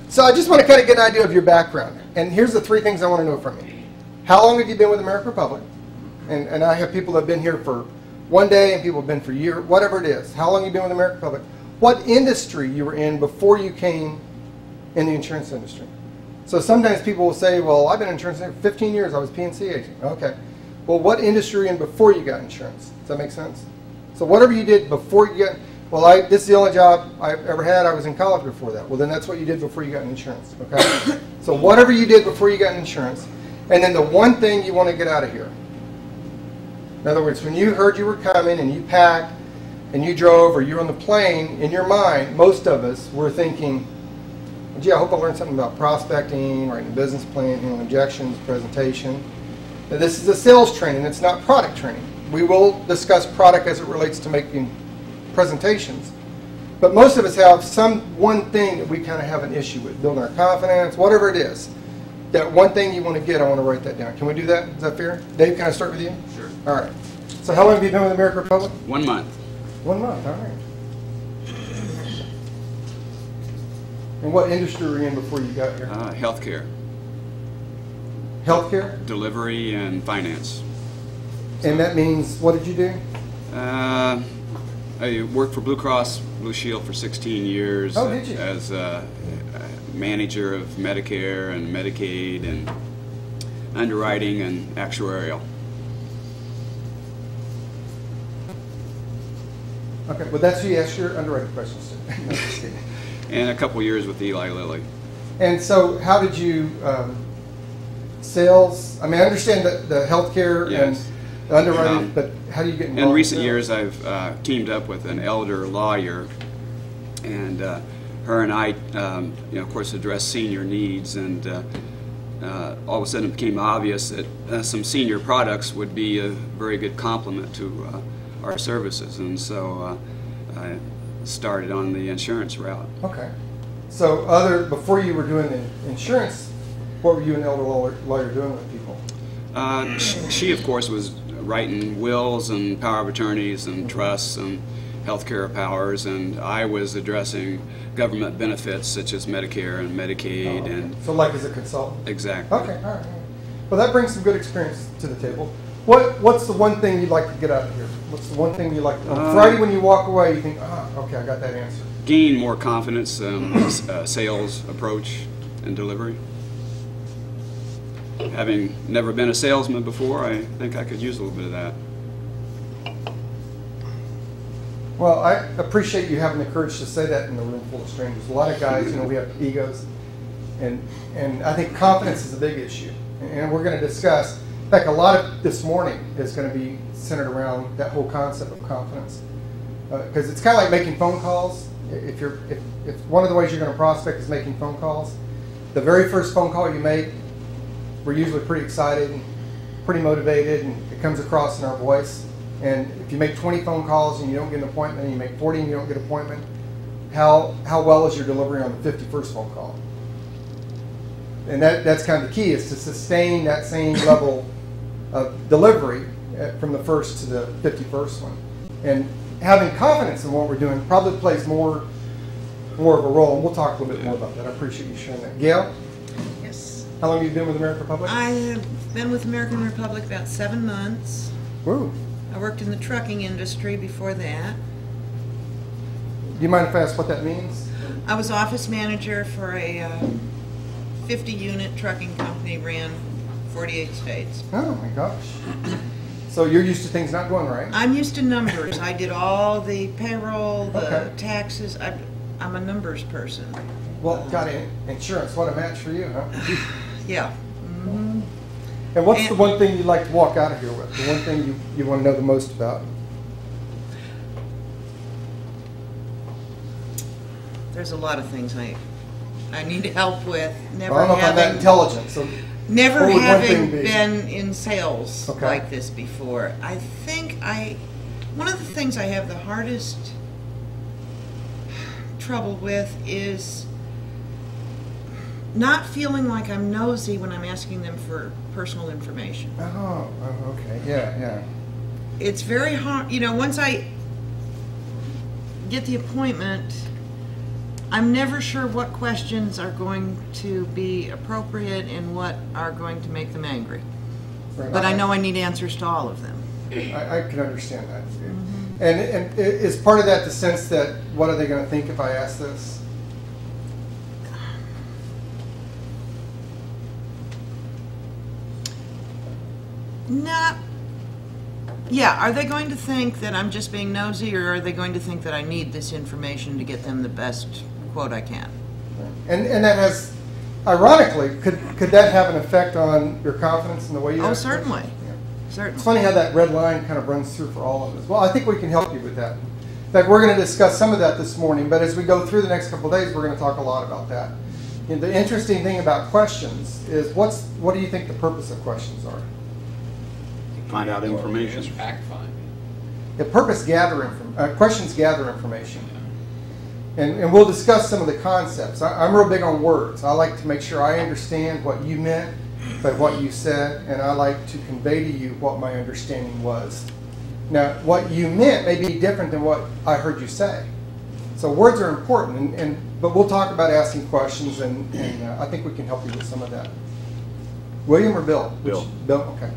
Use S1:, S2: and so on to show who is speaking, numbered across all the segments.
S1: So I just want to kind of get an idea of your background. And here's the 3 things I want to know from you. How long have you been with American Republic? And I have people that have been here for 1 day and people have been for a year, whatever it is. How long have you been with American Republic? What industry you were in before you came in the insurance industry? So sometimes people will say, well, I've been in insurance for 15 years. I was P&C agent. Okay. Well, what industry were you in before you got insurance? Does that make sense? So whatever you did before you got, well, this is the only job I've ever had. I was in college before that. Well, then that's what you did before you got insurance. Okay. So whatever you did before you got insurance, and then the one thing you want to get out of here. In other words, when you heard you were coming and you packed and you drove or you're on the plane, in your mind, most of us were thinking, gee, I hope I learned something about prospecting, writing a business plan, handling objections, presentation. Now, this is a sales training. It's not product training. We will discuss product as it relates to making presentations. But most of us have some one thing that we kind of have an issue with, building our confidence, whatever it is. That one thing you want to get, I want to write that down. Can we do that? Is that fair? Dave, can I start with you?
S2: Sure.
S1: All right. So how long have you been with American Republic?
S2: 1 month.
S1: 1 month, all right. And what industry were you in before you got here?
S2: Healthcare.
S1: Healthcare?
S2: Delivery and finance.
S1: And that means, what did you do?
S2: I worked for Blue Cross Blue Shield for 16 years.
S1: Oh, did you?
S2: As a manager of Medicare and Medicaid and underwriting and actuarial.
S1: Okay, well that's who you asked your underwriting questions to. No, just kidding.
S2: And a couple years with Eli Lilly.
S1: And so how did you, sales, I mean I understand the healthcare
S2: Yes.
S1: and the underwriting, but how do you get involved?
S2: In recent
S1: in
S2: years I've teamed up with an elder lawyer, and her and I, of course, address senior needs, and all of a sudden it became obvious that some senior products would be a very good complement to our services, and so I started on the insurance route.
S1: Okay. So before you were doing the insurance, what were you and elder lawyer doing with people?
S2: She, of course, was writing wills and power of attorneys and trusts and healthcare powers, and I was addressing government benefits such as Medicare and Medicaid.
S1: Okay.
S2: And
S1: so like as a consultant?
S2: Exactly.
S1: Okay, all right. Well, that brings some good experience to the table. What's the one thing you'd like to get out of here? What's the one thing you like on Friday when you walk away, you think, okay, I got that answer?
S2: Gain more confidence in sales approach and delivery. Having never been a salesman before, I think I could use a little bit of that.
S1: Well, I appreciate you having the courage to say that in a room full of strangers. A lot of guys, we have egos, and I think confidence is a big issue. And we're going to discuss, in fact, a lot of this morning is going to be centered around that whole concept of confidence. Because it's kind of like making phone calls. If one of the ways you're going to prospect is making phone calls, the very first phone call you make, we're usually pretty excited and pretty motivated, and it comes across in our voice. And if you make 20 phone calls and you don't get an appointment, and you make 40 and you don't get an appointment, how well is your delivery on the 51st phone call? And that's kind of the key, is to sustain that same level of delivery from the first to the 51st one. And having confidence in what we're doing probably plays more of a role, and we'll talk a little bit more about that. I appreciate you sharing that. Gail?
S3: Yes.
S1: How long have you been with American Republic?
S3: I have been with American Republic about 7 months.
S1: Woo.
S3: I worked in the trucking industry before that.
S1: Do you mind if I ask what that means?
S3: I was office manager for a 50-unit trucking company, ran 48 states.
S1: Oh my gosh. So you're used to things not going right?
S3: I'm used to numbers. I did all the payroll, the
S1: Okay.
S3: taxes. I'm a numbers person.
S1: Well, got insurance. What a match for you, huh?
S3: Yeah. Mm-hmm.
S1: And what's the one thing you'd like to walk out of here with? The one thing you want to know the most about?
S3: There's a lot of things I need help with.
S1: Well, I don't know if I'm that intelligent. So
S3: never
S1: what would one
S3: having
S1: thing be?
S3: been in sales
S1: Okay.
S3: like this before. I think one of the things I have the hardest trouble with is not feeling like I'm nosy when I'm asking them for personal information.
S1: Oh, okay. Yeah.
S3: It's very hard, once I get the appointment, I'm never sure what questions are going to be appropriate and what are going to make them angry.
S1: Right.
S3: But I know I need answers to all of them.
S1: I can understand that. Mm-hmm. And is part of that the sense that what are they going to think if I ask this?
S3: Not. Yeah, are they going to think that I'm just being nosy, or are they going to think that I need this information to get them the best quote I can?
S1: And that has, ironically, could that have an effect on your confidence in the way you ask
S3: certainly.
S1: questions? Yeah.
S3: Certainly.
S1: It's funny how that red line kind of runs through for all of us. Well, I think we can help you with that. In fact, we're going to discuss some of that this morning, but as we go through the next couple of days, we're going to talk a lot about that. And the interesting thing about questions is what do you think the purpose of questions are?
S4: Find out information.
S5: Fact find.
S1: The questions gather information. And we'll discuss some of the concepts. I'm real big on words. I like to make sure I understand what you meant by what you said, and I like to convey to you what my understanding was. Now, what you meant may be different than what I heard you say. So words are important, but we'll talk about asking questions, and I think we can help you with some of that. William or Bill?
S4: Bill.
S1: Bill, okay.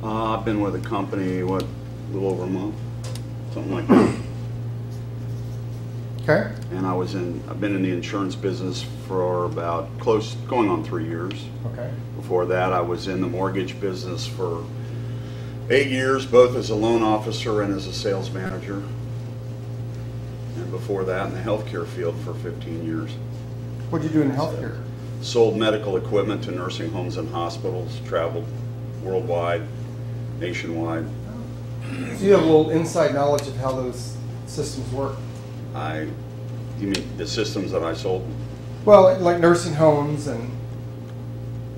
S4: I've been with the company, a little over a month, something like that.
S1: Okay.
S4: And I've been in the insurance business for about going on 3 years.
S1: Okay.
S4: Before that, I was in the mortgage business for 8 years, both as a loan officer and as a sales manager. And before that, in the healthcare field for 15 years.
S1: What did you do in healthcare?
S4: Sold medical equipment to nursing homes and hospitals, traveled worldwide, nationwide.
S1: So you have a little inside knowledge of how those systems work?
S4: You mean the systems that I sold?
S1: Well, like nursing homes and,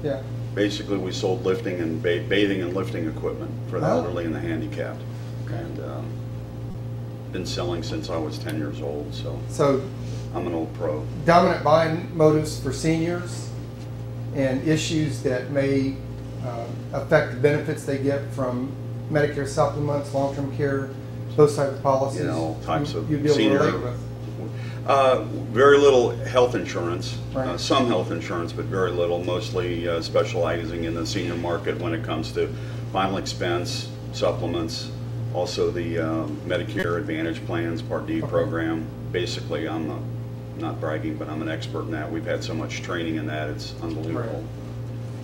S1: yeah.
S4: Basically, we sold lifting and bathing and lifting equipment for the elderly and the handicapped.
S1: Okay.
S4: And been selling since I was 10 years old,
S1: So
S4: I'm an old pro.
S1: dominant buying motives for seniors and issues that may affect the benefits they get from Medicare supplements, long-term care, those type of policies.
S4: All types of
S1: you'd be able to
S4: senior.
S1: relate with.
S4: Very little health insurance,
S1: Right.
S4: some health insurance, but very little, mostly specializing in the senior market when it comes to final expense, supplements, also the Medicare Advantage plans, Part D program. Basically, I'm not bragging, but I'm an expert in that. We've had so much training in that, it's unbelievable.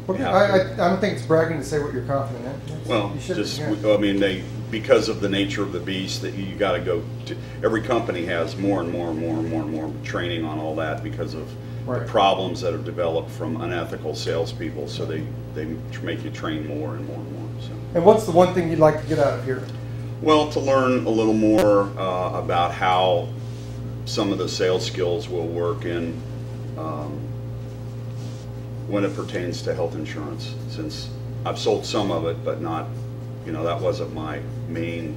S1: Well, I don't think it's bragging to say what you're confident in.
S4: Well,
S1: You should,
S4: just,
S1: yeah.
S4: I mean, because of the nature of the beast, that you got to go to, every company has more and more and more and more and more training on all that because of
S1: Right.
S4: the problems that have developed from unethical salespeople, so they make you train more and more and more. So.
S1: And what's the one thing you'd like to get out of here?
S4: Well, to learn a little more about how some of the sales skills will work in when it pertains to health insurance, since I've sold some of it, but not, that wasn't my main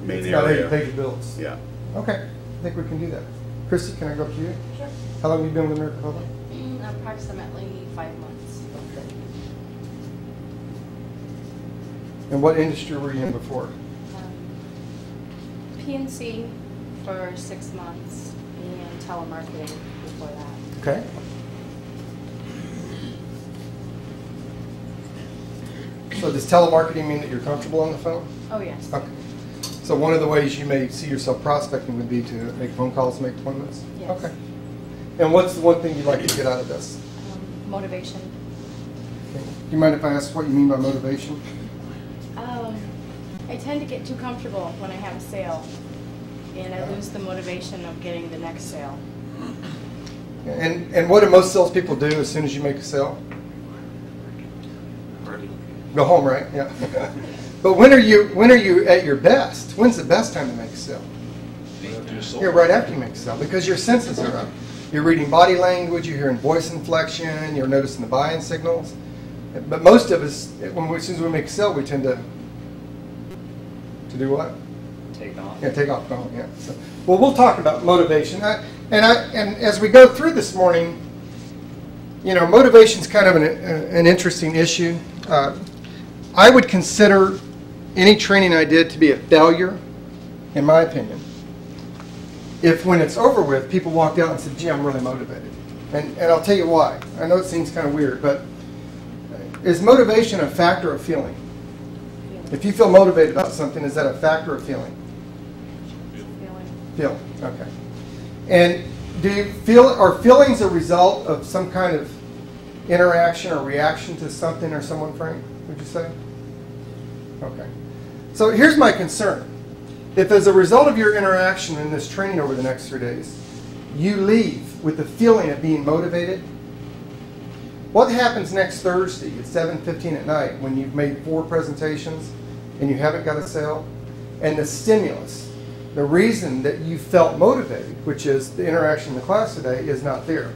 S1: It's not how you
S4: area.
S1: pay your bills.
S4: Yeah.
S1: Okay, I think we can do that. Christy, can I go up to you?
S6: Sure.
S1: How long have you been with American Public?
S6: Approximately 5 months.
S1: Okay. And what industry were you in before?
S6: PNC for 6 months and telemarketing before that.
S1: Okay. So does telemarketing mean that you're comfortable on the phone?
S6: Oh, yes.
S1: Okay. So one of the ways you may see yourself prospecting would be to make phone calls, make appointments?
S6: Yes.
S1: Okay. And what's the one thing you'd like to get out of this?
S6: Motivation.
S1: Okay. Do you mind if I ask what you mean by motivation?
S6: I tend to get too comfortable when I have a sale, and I lose the motivation of getting the next sale.
S1: And what do most salespeople do as soon as you make a sale? Go home, right? Yeah. But when are you at your best? When's the best time to make a sale? Yeah, right after you make a sale, because your senses are up. You're reading body language, you're hearing voice inflection, you're noticing the buying signals. But most of us, as soon as we make a sale, we tend to do what?
S5: Take off.
S1: Yeah, take off going. Yeah. So, well, we'll talk about motivation, and as we go through this morning, motivation is kind of an interesting issue. I would consider any training I did to be a failure, in my opinion. if when it's over with, people walked out and said, gee, I'm really motivated. And I'll tell you why. I know it seems kind of weird, but is motivation a fact or a feeling? If you feel motivated about something, is that a fact or a feeling? Feeling. Okay. And do you feel, are feelings a result of some kind of interaction or reaction to something or someone, Frank, would you say? Okay. So here's my concern. If as a result of your interaction in this training over the next 3 days, you leave with the feeling of being motivated, what happens next Thursday at 7:15 at night when you've made 4 presentations and you haven't got a sale? And the stimulus, the reason that you felt motivated, which is the interaction in the class today, is not there.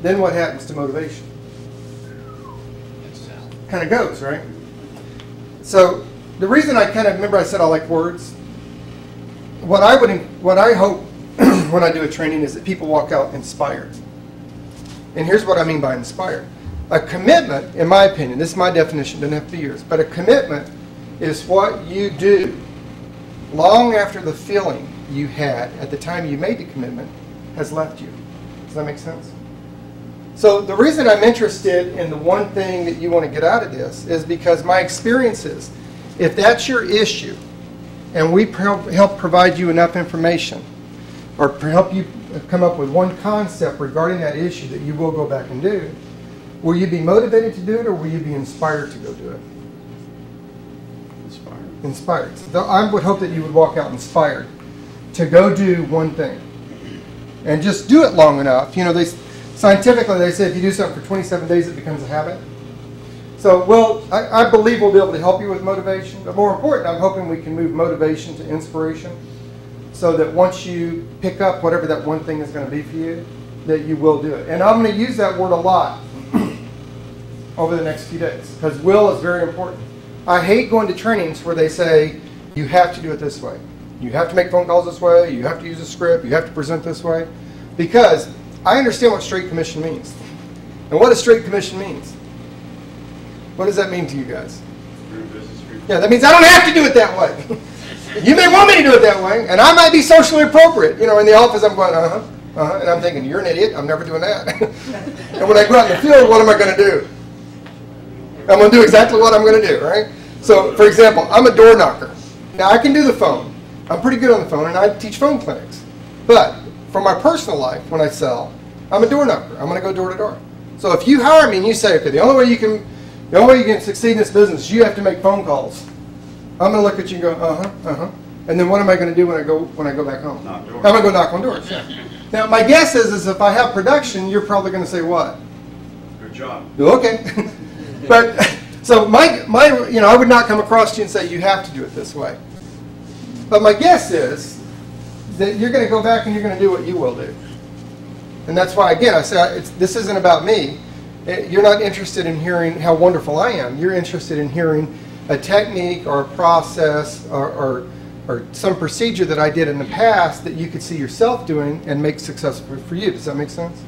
S1: Then what happens to motivation? Kind of goes, right? So the reason I kind of, remember I said I like words? What I hope when I do a training is that people walk out inspired. And here's what I mean by inspired. A commitment, in my opinion, this is my definition, doesn't have to be yours, but a commitment is what you do long after the feeling you had at the time you made the commitment has left you. Does that make sense? So the reason I'm interested in the one thing that you want to get out of this is because my experience is, if that's your issue, and we help provide you enough information, or help you come up with one concept regarding that issue that you will go back and do, will you be motivated to do it, or will you be inspired to go do it?
S4: Inspired.
S1: Inspired. So I would hope that you would walk out inspired to go do one thing. And just do it long enough. You know, scientifically they say if you do something for 27 days, it becomes a habit. So, well, I believe we'll be able to help you with motivation. But more important, I'm hoping we can move motivation to inspiration so that once you pick up whatever that one thing is going to be for you, that you will do it. And I'm going to use that word a lot over the next few days because will is very important. I hate going to trainings where they say, you have to do it this way. You have to make phone calls this way. You have to use a script. You have to present this way. Because I understand what straight commission means. And what a straight commission means. What does that mean to you guys? Yeah, that means I don't have to do it that way. You may want me to do it that way, and I might be socially appropriate. You know, in the office I'm going, and I'm thinking, you're an idiot, I'm never doing that. And when I go out in the field, what am I going to do? I'm going to do exactly what I'm going to do, right? So, for example, I'm a door knocker. Now, I can do the phone. I'm pretty good on the phone, and I teach phone clinics. But for my personal life, when I sell, I'm a door knocker. I'm going to go door to door. So if you hire me and you say, okay, the only way you can succeed in this business, you have to make phone calls. I'm going to look at you and go, And then what am I going to do when I go back home?
S4: Knock doors.
S1: I'm going to go knock on doors. Yeah. Now, my guess is if I have production, you're probably going to say what?
S4: Good job.
S1: Okay. But so I would not come across to you and say you have to do it this way. But my guess is that you're going to go back and you're going to do what you will do. And that's why, again, I say this isn't about me. You're not interested in hearing how wonderful I am. You're interested in hearing a technique or a process or some procedure that I did in the past that you could see yourself doing and make successful for you. Does that make sense?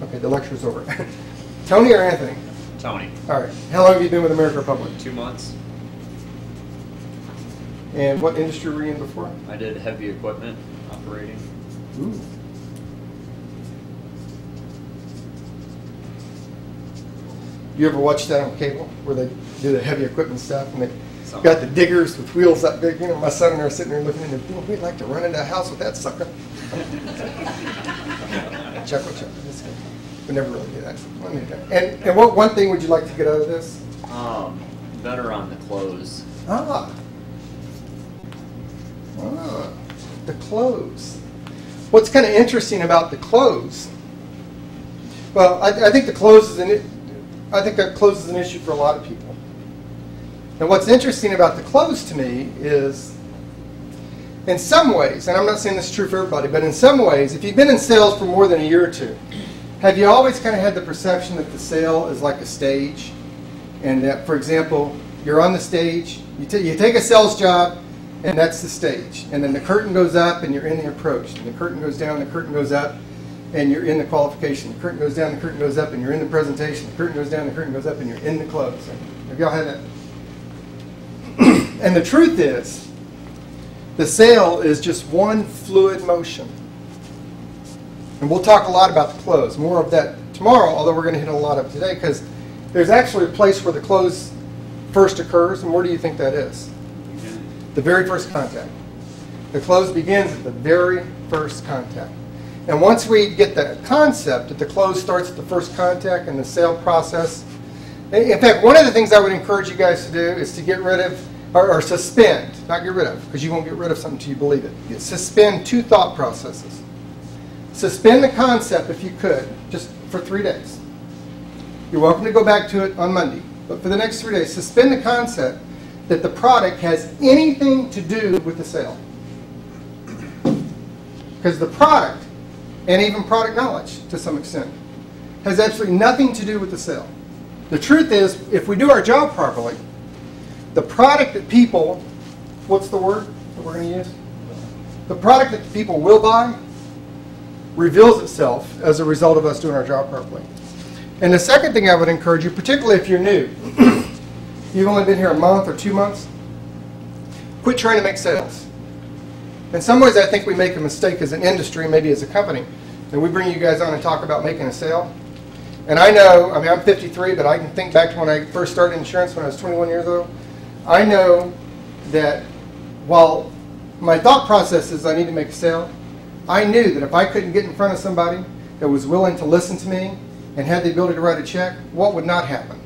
S1: Okay, the lecture's over. Tony or Anthony?
S5: Tony.
S1: All right. How long have you been with American Republic?
S5: 2 months.
S1: And what industry were you in before?
S5: I did heavy equipment operating.
S1: Ooh. You ever watch that on cable where they do the heavy equipment stuff and they got the diggers with wheels that big? You know, my son and I are sitting there looking at them. We'd like to run into a house with that sucker. Chuckle. We never really do that. And what one thing would you like to get out of this?
S5: Better on the close.
S1: The close. What's kind of interesting about the close? Well, I think the close is an issue for a lot of people. And what's interesting about the close to me is, in some ways, and I'm not saying this is true for everybody, but in some ways, if you've been in sales for more than a year or two, have you always kind of had the perception that the sale is like a stage? And that, for example, you're on the stage, you take a sales job, and that's the stage. And then the curtain goes up, and you're in the approach. And the curtain goes down, the curtain goes up, and you're in the qualification. The curtain goes down, the curtain goes up, and you're in the presentation. The curtain goes down, the curtain goes up, and you're in the close. Have y'all had that? And the truth is, the sale is just one fluid motion. And we'll talk a lot about the close. More of that tomorrow, although we're going to hit a lot of today, because there's actually a place where the close first occurs. And where do you think that is? The very first contact. The close begins at the very first contact. And once we get the concept that the close starts at the first contact and the sale process, in fact, one of the things I would encourage you guys to do is to get rid of, or suspend, not get rid of, because you won't get rid of something until you believe it. Suspend 2 thought processes. Suspend the concept, if you could, just for 3 days. You're welcome to go back to it on Monday, but for the next 3 days, suspend the concept that the product has anything to do with the sale. Because the product, and even product knowledge to some extent, has absolutely nothing to do with the sale. The truth is, if we do our job properly, the product that people, what's the word that we're going to use? The product that the people will buy reveals itself as a result of us doing our job properly. And the second thing I would encourage you, particularly if you're new, you've only been here a month or 2 months, quit trying to make sales. In some ways, I think we make a mistake as an industry, maybe as a company, and we bring you guys on and talk about making a sale. And I know, I mean, I'm 53, but I can think back to when I first started insurance when I was 21 years old. I know that while my thought process is I need to make a sale, I knew that if I couldn't get in front of somebody that was willing to listen to me and had the ability to write a check, what would not happen?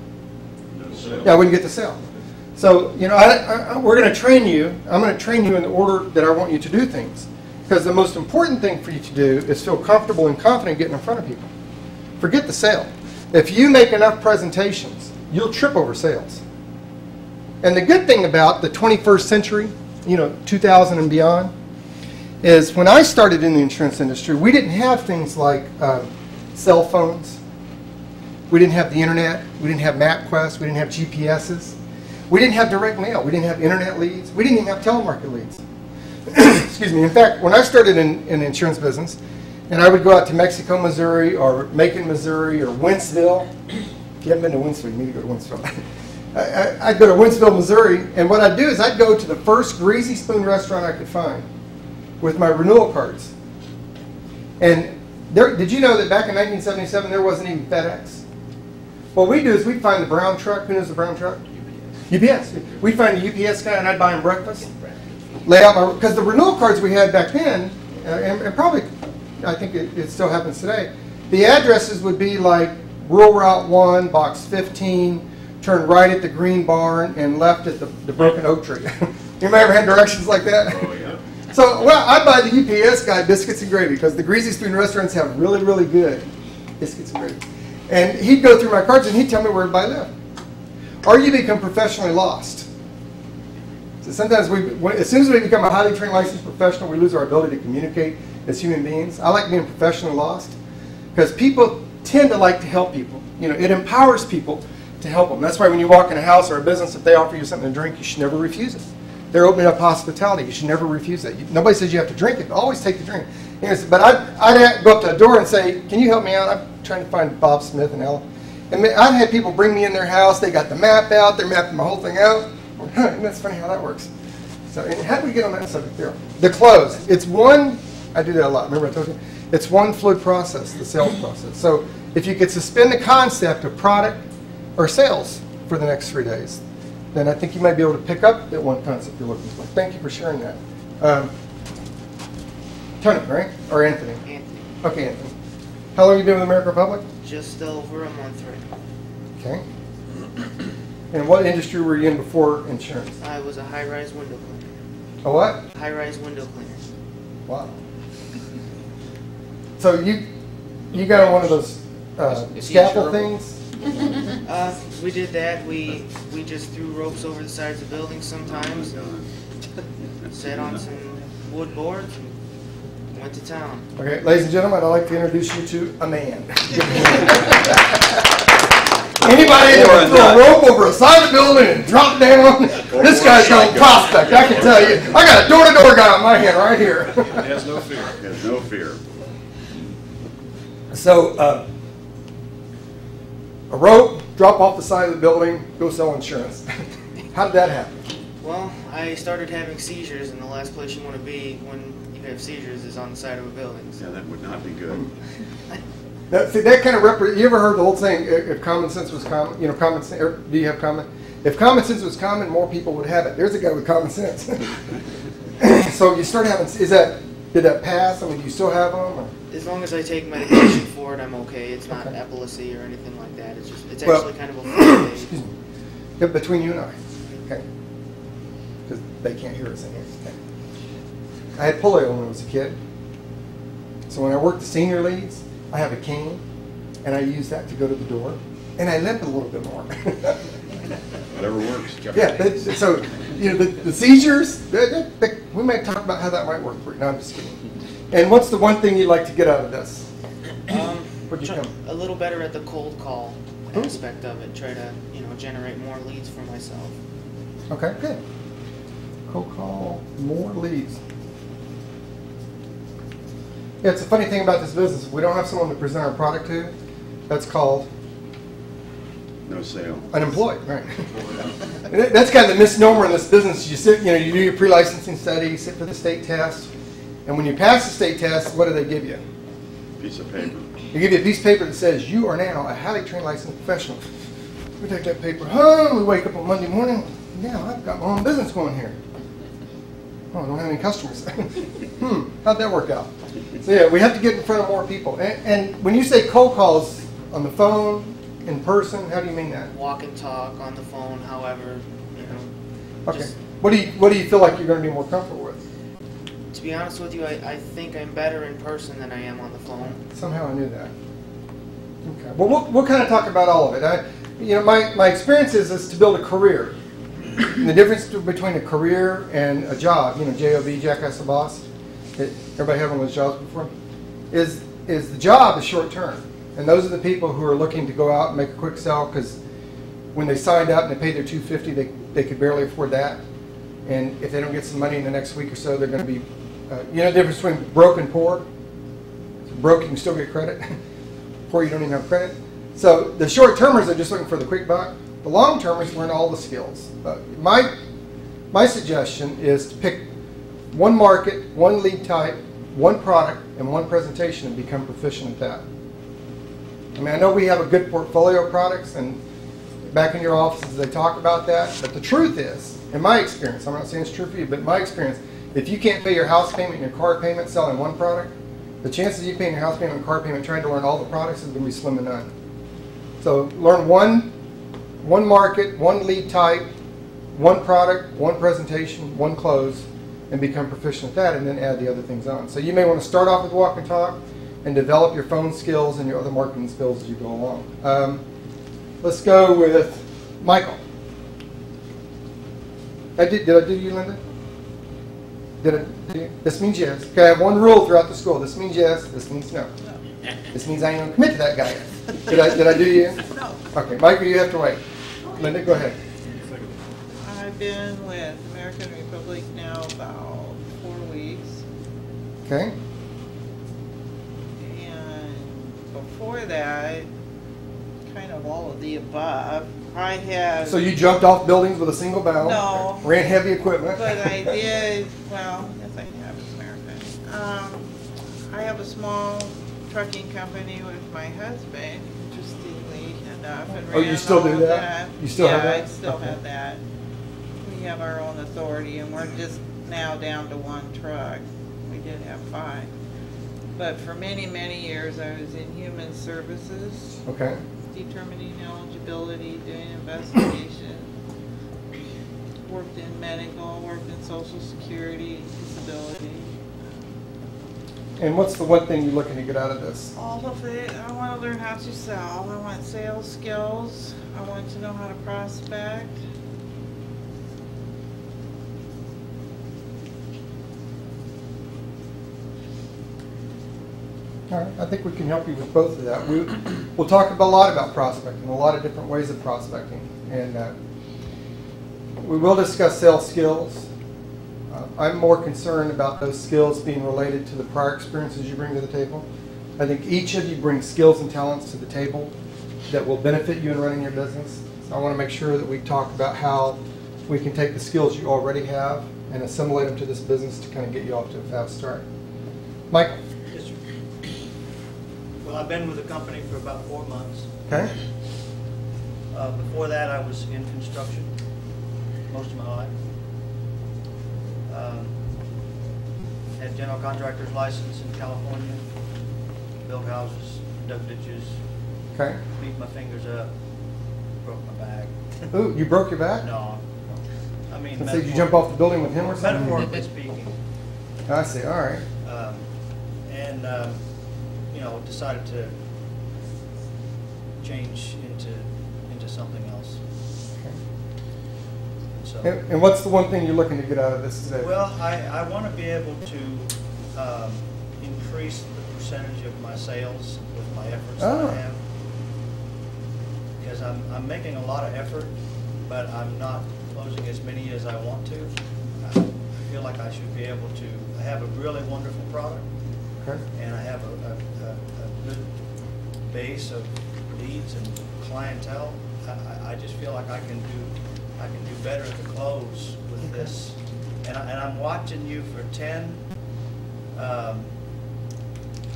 S1: Yeah, I wouldn't get the sale. So, you know, we're going to train you. I'm going to train you in the order that I want you to do things. Because the most important thing for you to do is feel comfortable and confident getting in front of people. Forget the sale. If you make enough presentations, you'll trip over sales. And the good thing about the 21st century, you know, 2000 and beyond, is when I started in the insurance industry, we didn't have things like cell phones. We didn't have the internet. We didn't have MapQuest. We didn't have GPSs. We didn't have direct mail. We didn't have internet leads. We didn't even have telemarket leads. Excuse me. In fact, when I started in the insurance business, and I would go out to Mexico, Missouri, or Macon, Missouri, or Wentzville. If you haven't been to Wentzville, you need to go to Wentzville. I'd go to Wentzville, Missouri, and what I'd do is I'd go to the first Greasy Spoon restaurant I could find with my renewal cards. And did you know that back in 1977 there wasn't even FedEx? What we do is we'd find the brown truck. Who knows the brown truck? UPS. We'd find the UPS guy and I'd buy him breakfast. Lay out my, because the renewal cards we had back then, and probably, I think it still happens today, the addresses would be like Rural Route 1, Box 15, turn right at the Green Barn, and left at the Broken Oak Tree. Anybody ever had directions like that?
S4: Oh, yeah.
S1: So, well, I'd buy the UPS guy biscuits and gravy because the Greasy Spoon restaurants have really, really good biscuits and gravy. And he'd go through my cards and he'd tell me where everybody lived. Or you become professionally lost. So sometimes as soon as we become a highly trained licensed professional, we lose our ability to communicate as human beings. I like being professionally lost because people tend to like to help people. You know, it empowers people to help them. That's why when you walk in a house or a business, if they offer you something to drink, you should never refuse it. They're opening up hospitality. You should never refuse that. Nobody says you have to drink it. Always take the drink. But I'd go up to a door and say, "Can you help me out? I'm trying to find Bob Smith and Ella." And I've had people bring me in their house. They got the map out. They're mapping my whole thing out. And that's funny how that works. So and how do we get on that subject there? The close. It's one. I do that a lot. Remember I told you? It's one fluid process, the sales process. So if you could suspend the concept of product or sales for the next 3 days, then I think you might be able to pick up that one concept you're looking for. Thank you for sharing that. Tony, right? Or Anthony?
S7: Anthony.
S1: Okay, Anthony. How long have you been with American Republic?
S7: Just over a month right now.
S1: Okay. And what industry were you in before insurance?
S7: I was a high-rise window cleaner.
S1: A what?
S7: High-rise window cleaner.
S1: Wow. So you got on one of those
S5: Is he
S1: scaffold
S5: insurable?
S1: things?
S7: We did that. We just threw ropes over the sides of buildings sometimes. Sat on some wood boards and went to town.
S1: Okay, ladies and gentlemen, I'd like to introduce you to a man. Anybody that would throw a rope over a side of the building and drop down, this guy's going to prospect, I can tell you. I got a door-to-door guy on my hand right here.
S4: He has no fear. He has no fear.
S1: So, a rope, drop off the side of the building, go sell insurance. How did that happen?
S7: Well, I started having seizures, and the last place you want to be when you have seizures is on the side of a building. So.
S4: Yeah, that would not be good.
S1: See, that kind of you ever heard the old saying, if common sense was common, common sense, or do you have common? If common sense was common, more people would have it. There's a guy with common sense. So you start having, did that pass? I mean, do you still have them? Or?
S7: As long as I take medication for it, I'm okay. It's not epilepsy or anything like that. It's just, it's actually kind of a full day.
S1: Excuse me. Yeah, between you and I, okay? Because they can't hear us in here. Okay. I had polio when I was a kid. So when I worked the senior leads, I have a cane, and I use that to go to the door, and I limp a little bit more.
S4: Whatever works.
S1: Yeah, so the seizures, we might talk about how that might work for you. No, I'm just kidding. And what's the one thing you'd like to get out of this? Where'd you come?
S7: A little better at the cold call aspect of it. Try to, generate more leads for myself.
S1: Okay, good. Cold call, more leads. Yeah, it's a funny thing about this business. We don't have someone to present our product to. That's called
S4: No sale.
S1: unemployed, right? That's kind of the misnomer in this business. You sit, you do your pre-licensing study, you sit for the state test, and when you pass the state test, what do they give you?
S4: Piece of paper.
S1: They give you a piece of paper that says you are now a highly trained licensed professional. We take that paper home. We wake up on Monday morning. Now I've got my own business going here. Oh, I don't have any customers. How'd that work out? So yeah, we have to get in front of more people. And when you say cold calls on the phone, in person, how do you mean that?
S7: Walk and talk on the phone, however,
S1: Okay. What do you feel like you're going to be more comfortable with?
S7: To be honest with you, I think I'm better in person than I am on the phone.
S1: Somehow I knew that. Okay. Well, we'll kind of talk about all of it. My experience is to build a career. And the difference between a career and a job, J-O-B, Jackass the Boss, everybody have one of those jobs before, is the job is short term. And those are the people who are looking to go out and make a quick sell because when they signed up and they paid their $250, they could barely afford that. And if they don't get some money in the next week or so, they're going to be, the difference between broke and poor? So broke, you can still get credit. Poor, you don't even have credit. So the short-termers are just looking for the quick buck. The long-termers learn all the skills. My suggestion is to pick one market, one lead type, one product, and one presentation and become proficient at that. I mean, I know we have a good portfolio of products, and back in your offices they talk about that, but the truth is, in my experience, I'm not saying it's true for you, but in my experience, if you can't pay your house payment and your car payment selling one product, the chances of you paying your house payment and car payment trying to learn all the products is going to be slim to none. So learn one market, one lead type, one product, one presentation, one close, and become proficient at that, and then add the other things on. So you may want to start off with walk and talk and develop your phone skills and your other marketing skills as you go along. Let's go with Michael. Did I do you, Linda? Did I do you? This means yes. Okay, I have one rule throughout the school. This means yes. This means no. This means I ain't going to commit to that guy. Did I do you?
S3: No.
S1: Okay, Michael, you have to wait. Linda, go ahead.
S8: I've been with American Republic now about 4 weeks.
S1: Okay.
S8: And before that, kind of all of the above. I had...
S1: So you jumped off buildings with a single bound?
S8: No.
S1: Ran heavy equipment?
S8: But I did, well, yes I have, it's American. I have a small trucking company with my husband, interestingly enough. And
S1: Oh, you
S8: ran
S1: still do
S8: all
S1: that? You still have that?
S8: Yeah, I still
S1: Okay.
S8: have that. We have our own authority, and we're just now down to one truck. We did have 5. But for many, many years, I was in human services,
S1: Okay.
S8: determining eligibility, doing investigation. Worked in medical, worked in Social Security, disability.
S1: And what's the one thing you're looking to get out of this?
S8: All of it. I want to learn how to sell. I want sales skills. I want to know how to prospect.
S1: All right, I think we can help you with both of that. We'll talk a lot about prospecting, a lot of different ways of prospecting. And we will discuss sales skills. I'm more concerned about those skills being related to the prior experiences you bring to the table. I think each of you brings skills and talents to the table that will benefit you in running your business. So I want to make sure that we talk about how we can take the skills you already have and assimilate them to this business to kind of get you off to a fast start. Mike?
S9: Yes, sir. Well, I've been with the company for about 4 months.
S1: Okay.
S9: Before that, I was in construction most of my life. Had general contractor's license in California. Built houses, dug ditches,
S1: Okay.
S9: beat my fingers up, broke my back.
S1: Ooh, you broke your back?
S9: No. I mean,
S1: Did you jump off the building with him or something?
S9: metaphorically speaking.
S1: I see, all right.
S9: And, you know, decided to change into something else. So,
S1: And what's the one thing you're looking to get out of this today?
S9: well, I want to be able to increase the percentage of my sales with my efforts that
S1: Oh.
S9: I have. Because I'm making a lot of effort, but I'm not closing as many as I want to. I feel like I should be able to have a really wonderful product,
S1: Okay.
S9: and I have a good base of leads and clientele. I just feel like I can do better at the close with this. And I'm watching you for 10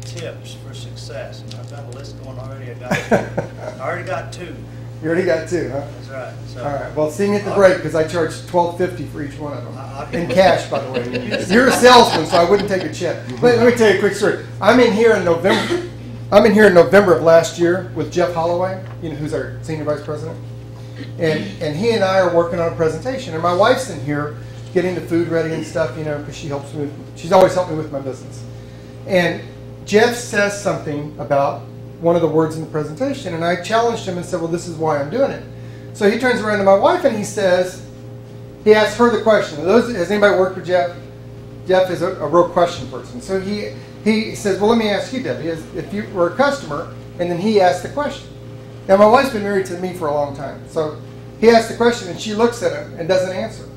S9: tips for success. And I've got a list going already. I already got 2.
S1: You already got 2, huh?
S9: That's right. So,
S1: All right. Well, see me at the break because I charge $12.50 for each one of them. In cash, by the way. You're a salesman, so I wouldn't take a check. Let me tell you a quick story. I'm in here in November of last year with Jeff Holloway, who's our senior vice president. And he and I are working on a presentation. And my wife's in here getting the food ready and stuff, because she helps me. She's always helped me with my business. And Jeff says something about one of the words in the presentation, and I challenged him and said, well, this is why I'm doing it. So he turns around to my wife and he asks her the question. Has anybody worked with Jeff? Jeff is a real question person. So he says, well, let me ask you, Debbie, if you were a customer, and then he asked the question. Now, my wife's been married to me for a long time. So he asked the question, and she looks at him and doesn't answer.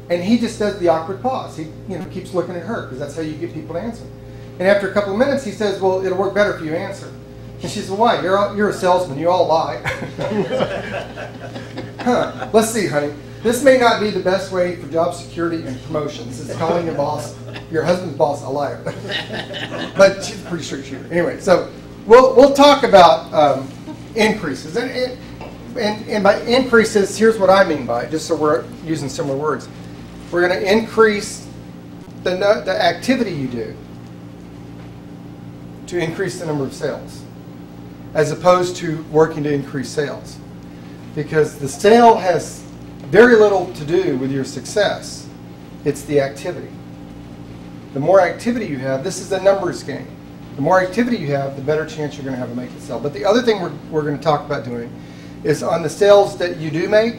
S1: And he just does the awkward pause. He keeps looking at her because that's how you get people to answer. And after a couple of minutes, he says, well, it'll work better if you answer. And she says, well, why? You're a salesman. You all lie. Huh. Let's see, honey. This may not be the best way for job security and promotions. It's calling your husband's boss, a liar. But she's a pretty straight shooter. Anyway, so we'll talk about increases. And by increases, here's what I mean by it, just so we're using similar words. We're going to increase the activity you do to increase the number of sales, as opposed to working to increase sales. Because the sale has very little to do with your success. It's the activity. The more activity you have, this is a numbers game. The more activity you have, the better chance you're going to have to make it sell. But the other thing we're going to talk about doing is on the sales that you do make,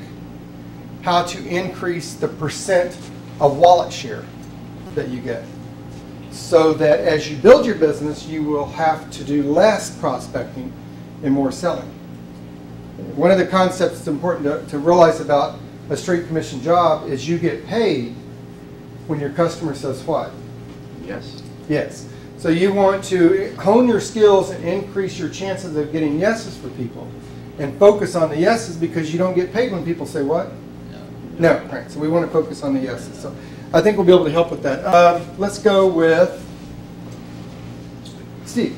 S1: how to increase the percent of wallet share that you get. So that as you build your business, you will have to do less prospecting and more selling. One of the concepts that's important to realize about a straight commission job is you get paid when your customer says what?
S2: Yes.
S1: Yes. So you want to hone your skills and increase your chances of getting yeses for people, and focus on the yeses because you don't get paid when people say what? No. Right. So we want to focus on the yeses. So I think we'll be able to help with that. Let's go with Steve,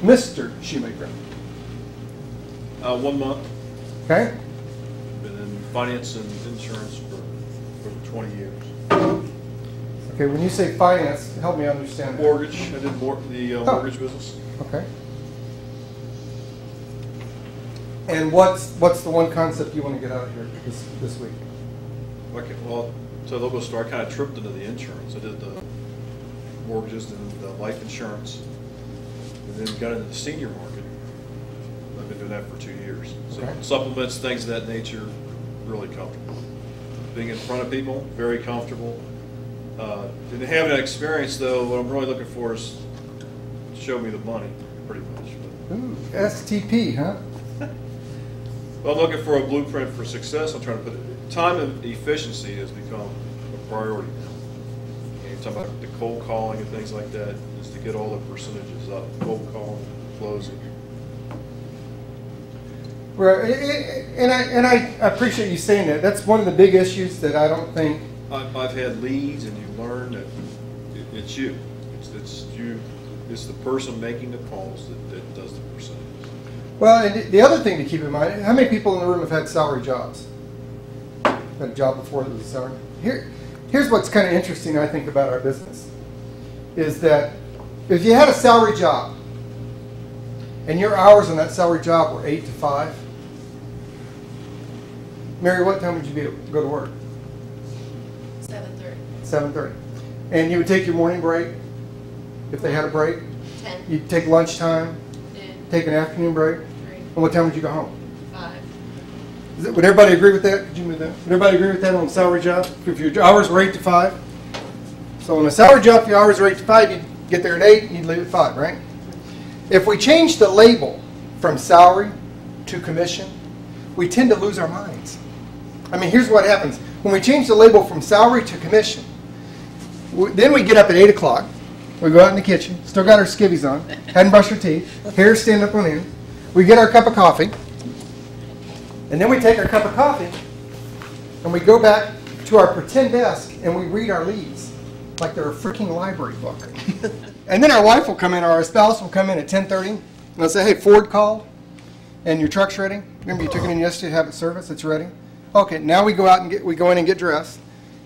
S1: Mr. Shoemaker.
S10: 1 month.
S1: Okay.
S10: Been in finance and insurance for 20 years.
S1: Okay. When you say finance, help me understand that.
S10: Mortgage. I did the mortgage business.
S1: Okay. And what's the one concept you want to get out of here this week?
S10: Okay, well, so they'll go start. I kind of tripped into the insurance. I did the mortgages and the life insurance, and then got into the senior market. I've been doing that for 2 years. So
S1: Okay.
S10: supplements, things of that nature, really comfortable. Being in front of people, very comfortable. Didn't have that experience though. What I'm really looking for is show me the money, pretty much.
S1: Ooh, STP, huh?
S10: Well, I'm looking for a blueprint for success. I'm trying to put time and efficiency has become a priority now. And you're talking about the cold calling and things like that, is to get all the percentages up. Cold calling, closing.
S1: Right, and I appreciate you saying that. That's one of the big issues that I don't think.
S10: I've had leads, and you learn that it's you. It's you. It's the person making the calls that does the percentage.
S1: Well, and the other thing to keep in mind: how many people in the room have had salary jobs? Had a job before that was a salary. Here's what's kind of interesting, I think, about our business, is that if you had a salary job and your hours on that salary job were 8 to 5, Mary, what time would you go to work?
S11: 7:30.
S1: 7:30. And you would take your morning break, if they had a break.
S11: 10.
S1: You'd take lunchtime,
S11: 10.
S1: take an afternoon break.
S11: 3.
S1: And what time would you go home?
S11: 5.
S1: Would everybody agree with that? Could you move that? Would everybody agree with that on a salary job? If your hours were 8 to 5? So on a salary job, if your hours are 8 to 5, you'd get there at 8 and you'd leave at 5, right? If we change the label from salary to commission, we tend to lose our minds. I mean, here's what happens. When we change the label from salary to commission, then we get up at 8 o'clock. We go out in the kitchen, still got our skivvies on, hadn't brushed our teeth, hair stand up on end. We get our cup of coffee. And then we take our cup of coffee and we go back to our pretend desk and we read our leads like they're a freaking library book. And then our wife will come in, or our spouse will come in at 10:30 and they'll say, hey, Ford called and your truck's ready. Remember you took it in yesterday to have it serviced? It's ready. Okay, now we go out and go in and get dressed.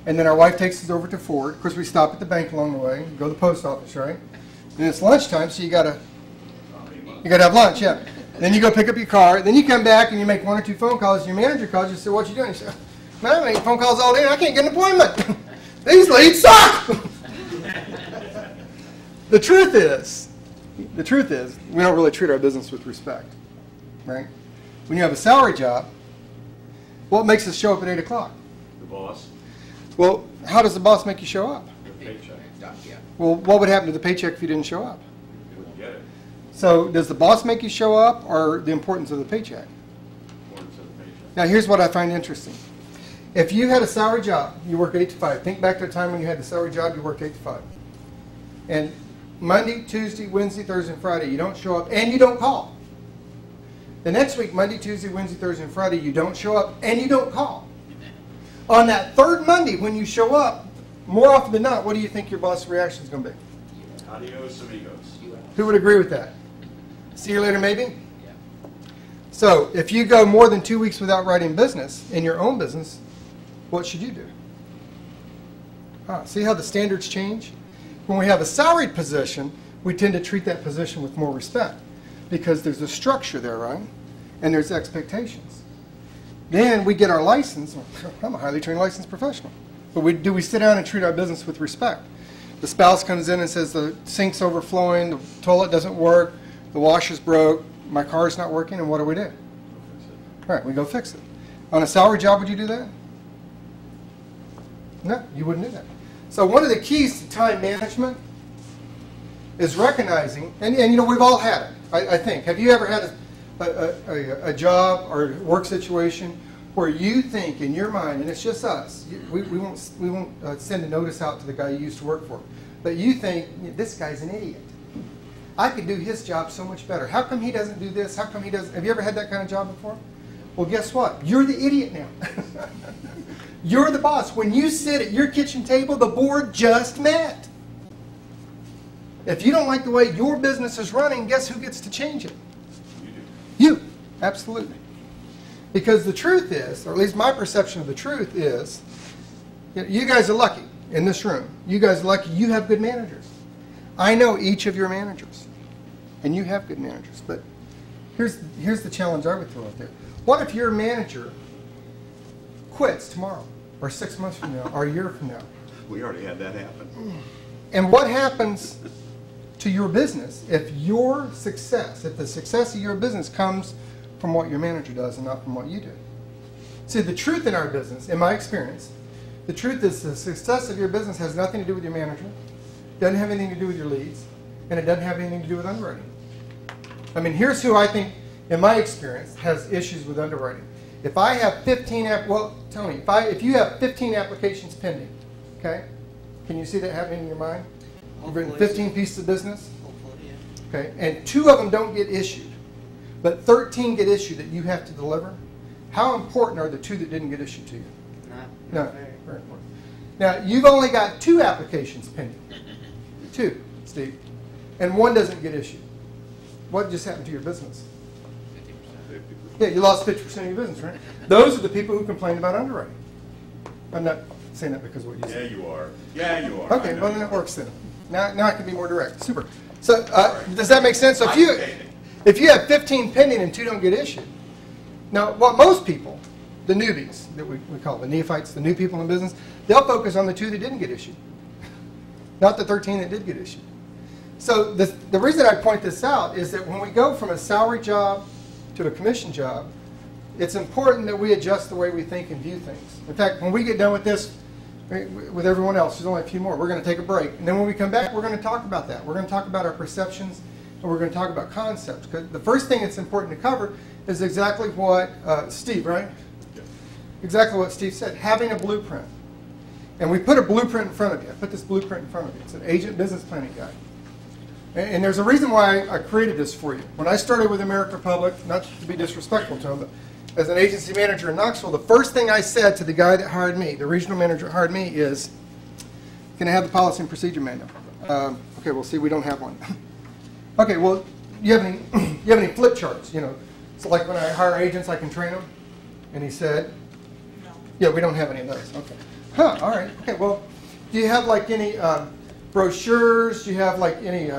S1: And then our wife takes us over to Ford. Of course, we stop at the bank along the way, go to the post office, right? And it's lunchtime, so you gotta have lunch, yeah. Then you go pick up your car. Then you come back and you make 1 or 2 phone calls. Your manager calls you and says, what you doing? You say, man, I make phone calls all day and I can't get an appointment. These leads suck. The truth is, we don't really treat our business with respect, right? When you have a salary job, what makes us show up at 8 o'clock?
S4: The boss,
S1: Well, how does the boss make you show up?
S4: the paycheck,
S1: Well, what would happen to the paycheck if you didn't show up?
S4: you wouldn't get it.
S1: So does the boss make you show up, or the importance of the paycheck?
S4: According to the paycheck.
S1: Now, here's what I find interesting. If you had a salary job, you work 8 to 5. Think back to a time when you had the salary job, you worked 8 to 5. And Monday, Tuesday, Wednesday, Thursday, and Friday, you don't show up and you don't call. The next week, Monday, Tuesday, Wednesday, Thursday, and Friday, you don't show up and you don't call. On that third Monday, when you show up, more often than not, what do you think your boss's reaction is going to be?
S4: Adios, amigos.
S1: Who would agree with that? See you later, maybe? So, if you go more than 2 weeks without writing business in your own business, what should you do? See how the standards change? When we have a salaried position, we tend to treat that position with more respect because there's a structure there, right? And there's expectations. Then we get our license. I'm a highly trained licensed professional. But do we sit down and treat our business with respect? The spouse comes in and says the sink's overflowing, the toilet doesn't work, the washer's broke, my car's not working, and what do? All right, we go fix it. On a salary job, would you do that? No, you wouldn't do that. So one of the keys to time management is recognizing, and you know, we've all had it, I think. Have you ever had a job or work situation where you think in your mind, and it's just us, we won't send a notice out to the guy you used to work for, but you think, this guy's an idiot. I could do his job so much better. How come he doesn't do this? How come he doesn't? Have you ever had that kind of job before? Well, guess what? You're the idiot now. You're the boss. When you sit at your kitchen table, the board just met. If you don't like the way your business is running, guess who gets to change it? You. Absolutely. Because the truth is, or at least my perception of the truth is, you guys are lucky in this room. You guys are lucky you have good managers. I know each of your managers, and you have good managers. But here's the challenge I would throw out there. What if your manager quits tomorrow, or 6 months from now, or a year from now?
S4: We already had that happen.
S1: And what happens to your business if the success of your business comes from what your manager does and not from what you do? See, the truth in our business, in my experience, the truth is the success of your business has nothing to do with your manager, doesn't have anything to do with your leads, and it doesn't have anything to do with underwriting. I mean, here's who I think, in my experience, has issues with underwriting. If I have 15, Tony, if you have 15 applications pending, okay, can you see that happening in your mind? You've written 15 pieces of business,
S7: Hopefully, yeah.
S1: okay, and 2 of them don't get issued. but 13 get issued that you have to deliver, how important are the 2 that didn't get issued to you? No, very important. Now, you've only got 2 applications pending. 2, Steve. And 1 doesn't get issued. What just happened to your business?
S4: 50%.
S1: Yeah, you lost 50% of your business, right? Those are the people who complain about underwriting. I'm not saying that because of what you said.
S4: Yeah, you are. Yeah, you are.
S1: Okay, well then it works then. Now I can be more direct. Super. So does that make sense? So if you have 15 pending and 2 don't get issued, now what most people, the newbies that we call the neophytes, the new people in business, they'll focus on the 2 that didn't get issued, not the 13 that did get issued. So the reason I point this out is that when we go from a salary job to a commission job, it's important that we adjust the way we think and view things. In fact, when we get done with this, with everyone else, there's only a few more, we're going to take a break. And then when we come back, we're going to talk about that. We're going to talk about our perceptions, and we're going to talk about concepts. Because the first thing that's important to cover is exactly what Steve, right? Yeah. Exactly what Steve said, having a blueprint. And we put a blueprint in front of you. I put this blueprint in front of you. It's an agent business planning guide. And there's a reason why I created this for you. When I started with American Public, not to be disrespectful to them, but as an agency manager in Knoxville, the first thing I said to the guy that hired me, the regional manager that hired me, is, can I have the policy and procedure manual? Okay, well, see, we don't have one. Okay, well, you have any flip charts, you know? So like when I hire agents, I can train them? And he said, no. Yeah, we don't have any of those. Okay. Huh, all right. Okay, well, do you have like any brochures? Do you have like any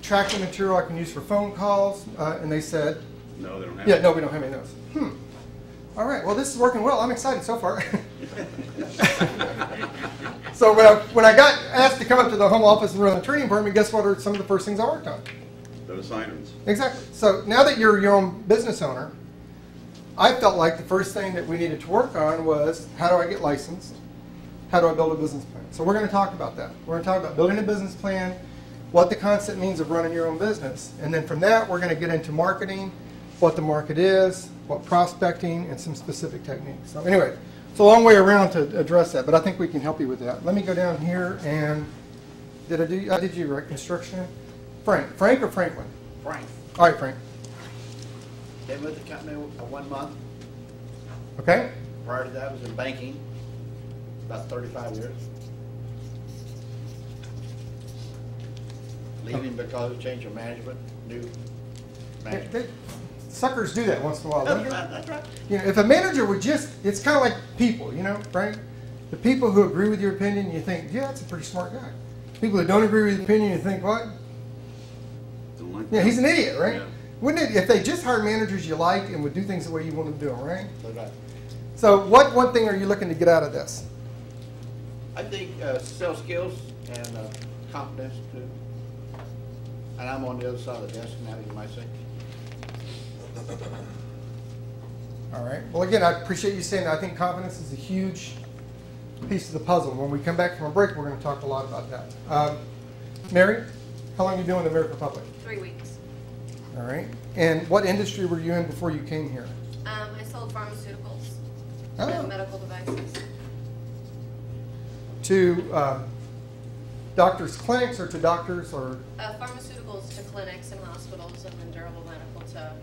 S1: tracking material I can use for phone calls? And they said,
S4: no, they don't have.
S1: Yeah, no, we don't have any of those. All right, well, this is working well. I'm excited so far. So when I got asked to come up to the home office and run the training program, guess what are some of the first things I worked on?
S4: Those assignments.
S1: Exactly. So now that you're your own business owner, I felt like the first thing that we needed to work on was, how do I get licensed? How do I build a business plan? So we're going to talk about that. We're going to talk about building a business plan, what the concept means of running your own business. And then from that, we're going to get into marketing, what the market is, what prospecting, and some specific techniques. So anyway, it's a long way around to address that, but I think we can help you with that. Let me go down here and, I did you right, construction? Frank or Franklin?
S12: Frank.
S1: All right, Frank.
S12: Been with the company 1 month.
S1: Okay.
S12: Prior to that, I was in banking, about 35 years. Leaving because of change of management, new management.
S1: Suckers do that once in a while, don't they?
S12: That's right.
S1: You know, if a manager would just, it's kind of like people, you know, right? The people who agree with your opinion, you think, yeah, that's a pretty smart guy. People that don't agree with your opinion, you think, what?
S4: Don't like
S1: Yeah, he's an idiot, right?
S4: Yeah.
S1: Wouldn't it, if they just hired managers you like and would do things the way you want them to do them, right?
S12: That's right.
S1: So what one thing are you looking to get out of this?
S12: I think sales skills and confidence too. And I'm on the other side of the desk now, you might say.
S1: All right. Well, again, I appreciate you saying that. I think confidence is a huge piece of the puzzle. When we come back from a break, we're going to talk a lot about that. Mary, how long have you been with the American Public?
S11: 3 weeks.
S1: All right. And what industry were you in before you came here?
S11: I sold pharmaceuticals
S1: Oh.
S11: and medical devices.
S1: To doctors' clinics or to doctors or?
S11: Pharmaceuticals to clinics and hospitals, and then durable medical to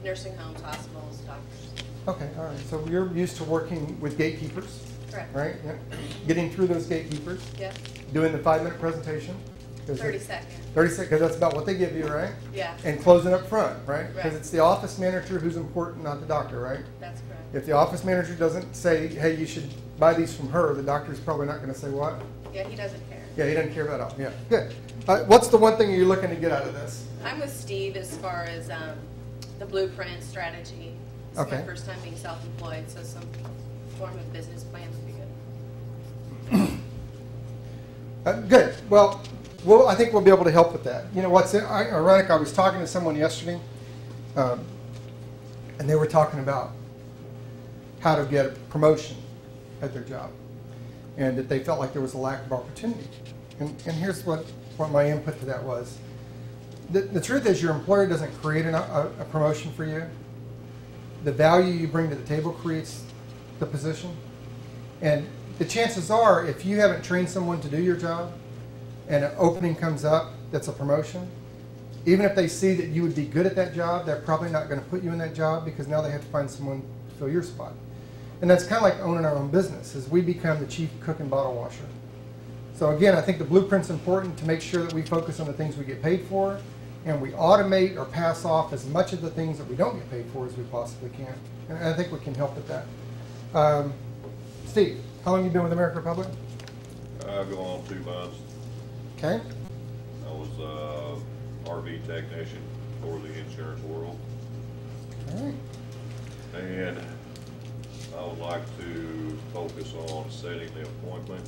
S11: nursing homes, hospitals, doctors.
S1: Okay, all right. So you're used to working with gatekeepers,
S11: Correct.
S1: right? Yeah. Getting through those gatekeepers.
S11: Yep.
S1: Doing the 5-minute presentation.
S11: 30 seconds.
S1: 30 seconds, because that's about what they give you, right?
S11: Yeah.
S1: And closing up front, right? Because
S11: Right.
S1: it's the office manager who's important, not the doctor, right?
S11: That's correct.
S1: If the office manager doesn't say, hey, you should buy these from her, the doctor's probably not going to say what?
S11: Yeah, he doesn't care.
S1: Yeah, he doesn't care about all. Yeah, good. What's the one thing you're looking to get out of this?
S11: I'm with Steve as far as the blueprint strategy. It's
S1: Okay.
S11: my first time being self-employed, so some form of business plan would be good.
S1: Good. Well, I think we'll be able to help with that. You know what's ironic? I was talking to someone yesterday, and they were talking about how to get a promotion at their job, and that they felt like there was a lack of opportunity. And here's what my input to that was. The truth is your employer doesn't create a promotion for you. The value you bring to the table creates the position. And the chances are, if you haven't trained someone to do your job, and an opening comes up that's a promotion, even if they see that you would be good at that job, they're probably not going to put you in that job because now they have to find someone to fill your spot. And that's kind of like owning our own business, is we become the chief cook and bottle washer. So again, I think the blueprint's important to make sure that we focus on the things we get paid for, and we automate or pass off as much of the things that we don't get paid for as we possibly can. And I think we can help with that. Steve, how long have you been with American Republic?
S13: Going on 2 months.
S1: Okay.
S13: I was RV technician for the insurance world.
S1: All right.
S13: And I would like to focus on setting the appointment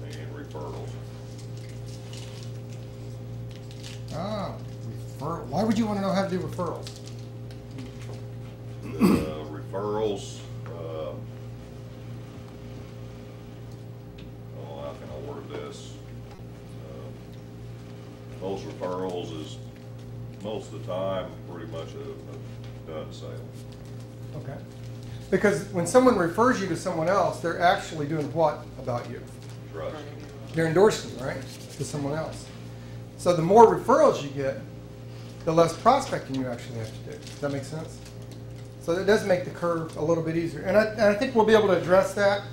S13: and referrals.
S1: Ah, referral. Why would you want to know how to do referrals?
S13: Referrals, how can I word this? Most referrals is, most of the time, pretty much a done sale.
S1: Okay. Because when someone refers you to someone else, they're actually doing what about you?
S13: Trust.
S1: They're endorsing you, right, to someone else. So the more referrals you get, the less prospecting you actually have to do. Does that make sense? So it does make the curve a little bit easier. And I think we'll be able to address that,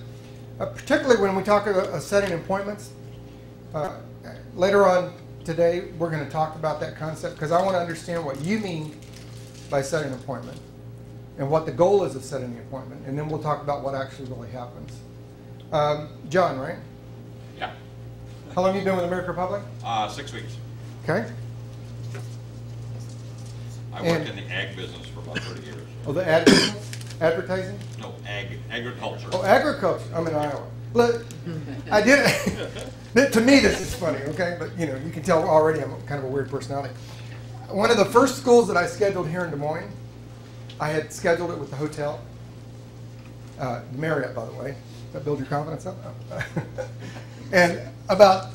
S1: particularly when we talk about setting appointments. Later on today, we're going to talk about that concept because I want to understand what you mean by setting an appointment and what the goal is of setting the appointment. And then we'll talk about what actually really happens. John, right?
S14: Yeah.
S1: How long have you been with American Republic?
S14: 6 weeks.
S1: Okay.
S14: I worked in the ag business for about 30 years.
S1: Oh, the ad business? Advertising?
S14: No, agriculture.
S1: Oh, agriculture. I'm in Iowa. Look, I did it. To me, this is funny, okay? But, you know, you can tell already I'm kind of a weird personality. One of the first schools that I scheduled here in Des Moines, I had scheduled it with the hotel. Marriott, by the way. Does that build your confidence up? And about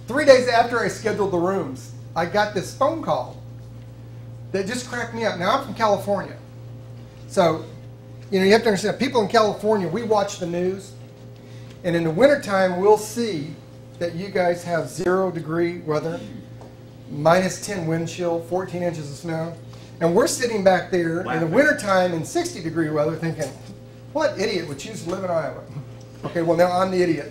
S1: 3 days after I scheduled the rooms, I got this phone call that just cracked me up. Now, I'm from California. So, you know, you have to understand, people in California, we watch the news. And in the wintertime, we'll see that you guys have 0-degree weather, -10 wind chill, 14 inches of snow. And we're sitting back there in the wintertime in 60-degree weather thinking, what idiot would choose to live in Iowa? Okay, well, now I'm the idiot.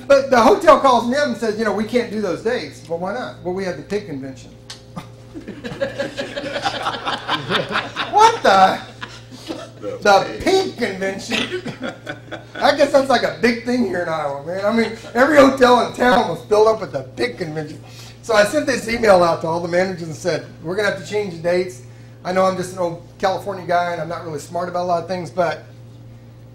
S1: But the hotel calls me up and says, you know, we can't do those days. Well, why not? Well, we had the pig convention. What the? The pig convention? I guess that's like a big thing here in Iowa, man. I mean, every hotel in town was filled up with the pig convention. So I sent this email out to all the managers and said, we're going to have to change the dates. I know I'm just an old California guy and I'm not really smart about a lot of things, but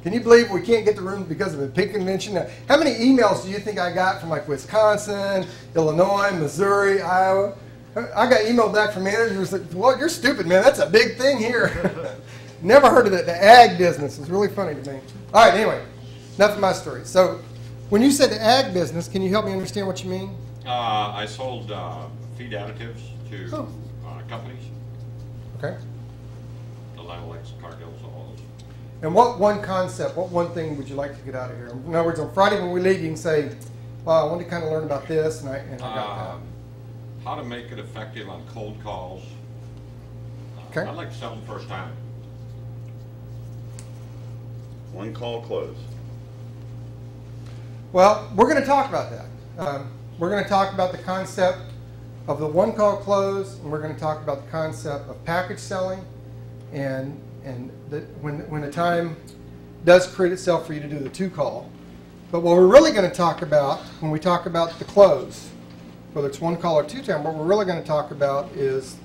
S1: can you believe we can't get the rooms because of a pig convention? Now, how many emails do you think I got from like Wisconsin, Illinois, Missouri, Iowa? I got emailed back from managers that, well, you're stupid, man. That's a big thing here. Never heard of it. The ag business is really funny to me. All right, anyway, enough of my story. So when you said the ag business, can you help me understand what you mean?
S14: I sold feed additives to companies.
S1: Okay.
S14: The Lanalex, Cargills, all those.
S1: And what one concept, what one thing would you like to get out of here? In other words, on Friday when we leave, you can say, well, I want to kind of learn about this, and I got that.
S14: How to make it effective on cold calls.
S1: Okay.
S14: I'd like to sell them first time.
S4: One call close.
S1: Well, we're going to talk about that. We're going to talk about the concept of the one call close, and we're going to talk about the concept of package selling, and when the time does create itself for you to do the 2-call. But what we're really going to talk about when we talk about the close, whether it's 1 call or 2-time, what we're really going to talk about is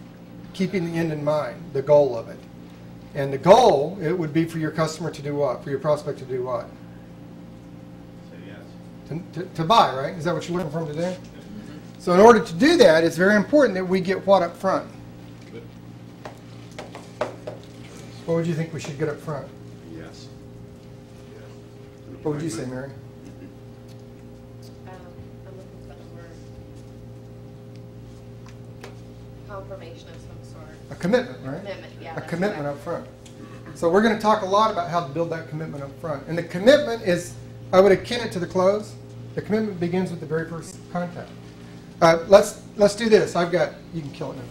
S1: keeping the end in mind, the goal of it. And the goal, it would be for your customer to do what? For your prospect to do what?
S14: Say yes.
S1: To buy, right? Is that what you're looking for them to do? So in order to do that, it's very important that we get what up front? What would you think we should get up front?
S4: Yes.
S1: What would you say, Mary?
S11: I'm looking for the word confirmation of some sort.
S1: A commitment, right?
S11: Commitment, yeah.
S1: A
S11: that's
S1: commitment
S11: correct.
S1: up front. So we're going to talk a lot about how to build that commitment up front. And the commitment is, I would akin it to the close. The commitment begins with the very first contact. Let's do this. You can kill it now.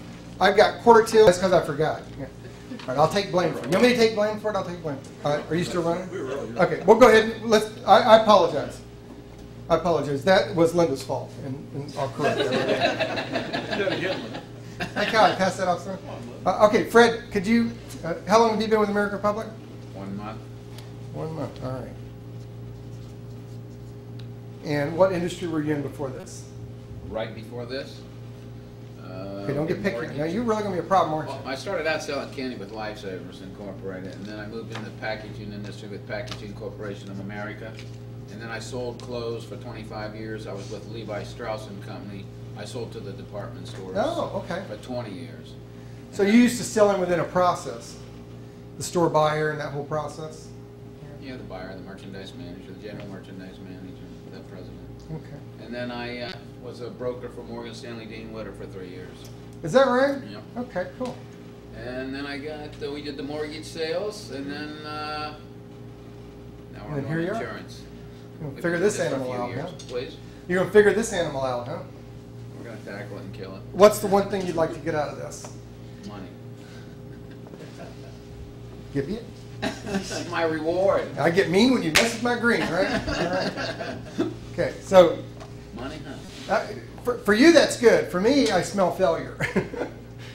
S1: I've got quarter till. That's because I forgot. Yeah. All right, I'll take blame for it. You want me to take blame for it? I'll take blame. All right, are you still running? Okay, we'll go ahead and I apologize. I apologize. That was Linda's fault, and I'll correct that. Hey, Kyle, pass that off, sir. Okay, Fred, could you? How long have you been with American Republic?
S12: 1 month.
S1: 1 month. All right. And what industry were you in before this?
S12: Right before this.
S1: Okay, don't get picky. Now, you're really going to be a problem, aren't you?
S12: Well, I started out selling candy with Lifesavers Incorporated, and then I moved into the packaging industry with Packaging Corporation of America. And then I sold clothes for 25 years. I was with Levi Strauss & Company. I sold to the department stores for 20 years.
S1: So you used to sell in within a process, the store buyer and that whole process?
S12: Yeah, the buyer, the merchandise manager, the general merchandise manager, the president.
S1: Okay.
S12: And then I was a broker for Morgan Stanley Dean Witter for 3 years.
S1: Is that right?
S12: Yep.
S1: Okay, cool.
S12: And then I got, we did the mortgage sales, and then now we're
S1: And
S12: doing
S1: here you are.
S12: insurance.
S1: You're going to figure this
S12: for a
S1: animal
S12: few
S1: out,
S12: years.
S1: huh?
S12: Please?
S1: You're going to figure this animal out, huh?
S12: We're going to tackle it and kill it.
S1: What's the one thing you'd like to get out of this?
S12: Money.
S1: Give you?
S12: My reward.
S1: I get mean when you mess with my green, right? All right. Okay, so
S12: Money, huh?
S1: for you, that's good. For me, I smell failure.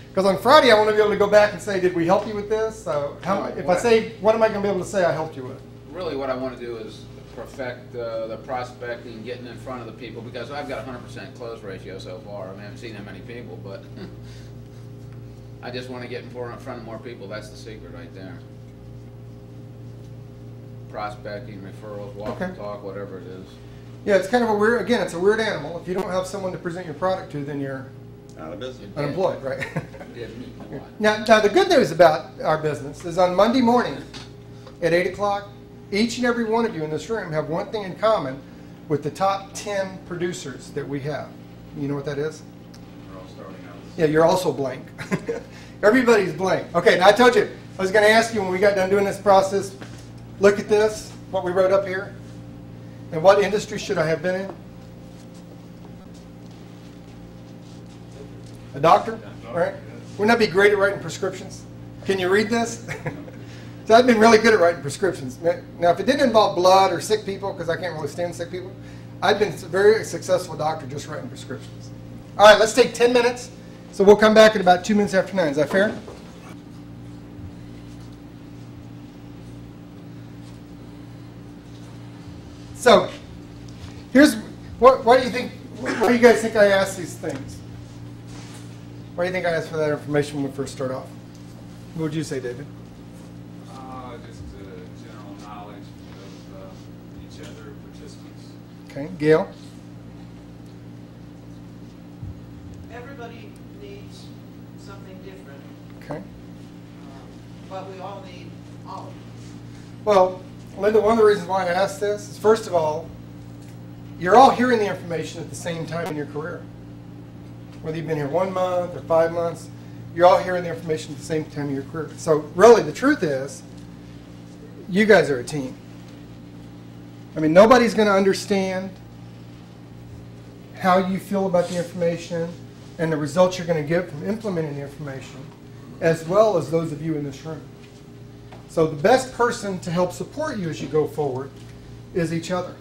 S1: Because on Friday, I want to be able to go back and say, did we help you with this? So if I say, what am I going to be able to say I helped you with?
S12: Really what I want to do is perfect the prospecting, getting in front of the people, because I've got a 100% close ratio so far. I mean, I haven't seen that many people, but I just want to get in front of more people. That's the secret right there. Prospecting, referrals, walk and talk, whatever it is.
S1: Yeah, it's kind of a weird, again, it's a weird animal. If you don't have someone to present your product to, then you're
S4: Out of business.
S1: unemployed, right?
S12: Yeah.
S1: Now, the good news about our business is on Monday morning at 8 o'clock, each and every one of you in this room have one thing in common with the top 10 producers that we have. You know what that is?
S13: We're all starting out.
S1: Yeah, you're also blank. Everybody's blank. Okay, now I told you, I was going to ask you when we got done doing this process, look at this, what we wrote up here, and what industry should I have been in? A doctor? All right. Wouldn't that be great at writing prescriptions? Can you read this? So I've been really good at writing prescriptions. Now, if it didn't involve blood or sick people, because I can't really stand sick people, I've been a very successful doctor just writing prescriptions. All right, let's take 10 minutes. So we'll come back at about 2 minutes after 9. Is that fair? So, here's why do you think? Why do you guys think I asked these things? Why do you think I asked for that information when we first start off? What would you say, David?
S15: Just general knowledge of each other participants.
S1: Okay, Gail.
S8: Everybody needs something different,
S1: Okay.
S8: but we all need all of it.
S1: Well, Linda, one of the reasons why I asked this is, first of all, you're all hearing the information at the same time in your career. Whether you've been here 1 month or 5 months, you're all hearing the information at the same time in your career. So really, the truth is, you guys are a team. I mean, nobody's going to understand how you feel about the information and the results you're going to get from implementing the information, as well as those of you in this room. So the best person to help support you as you go forward is each other.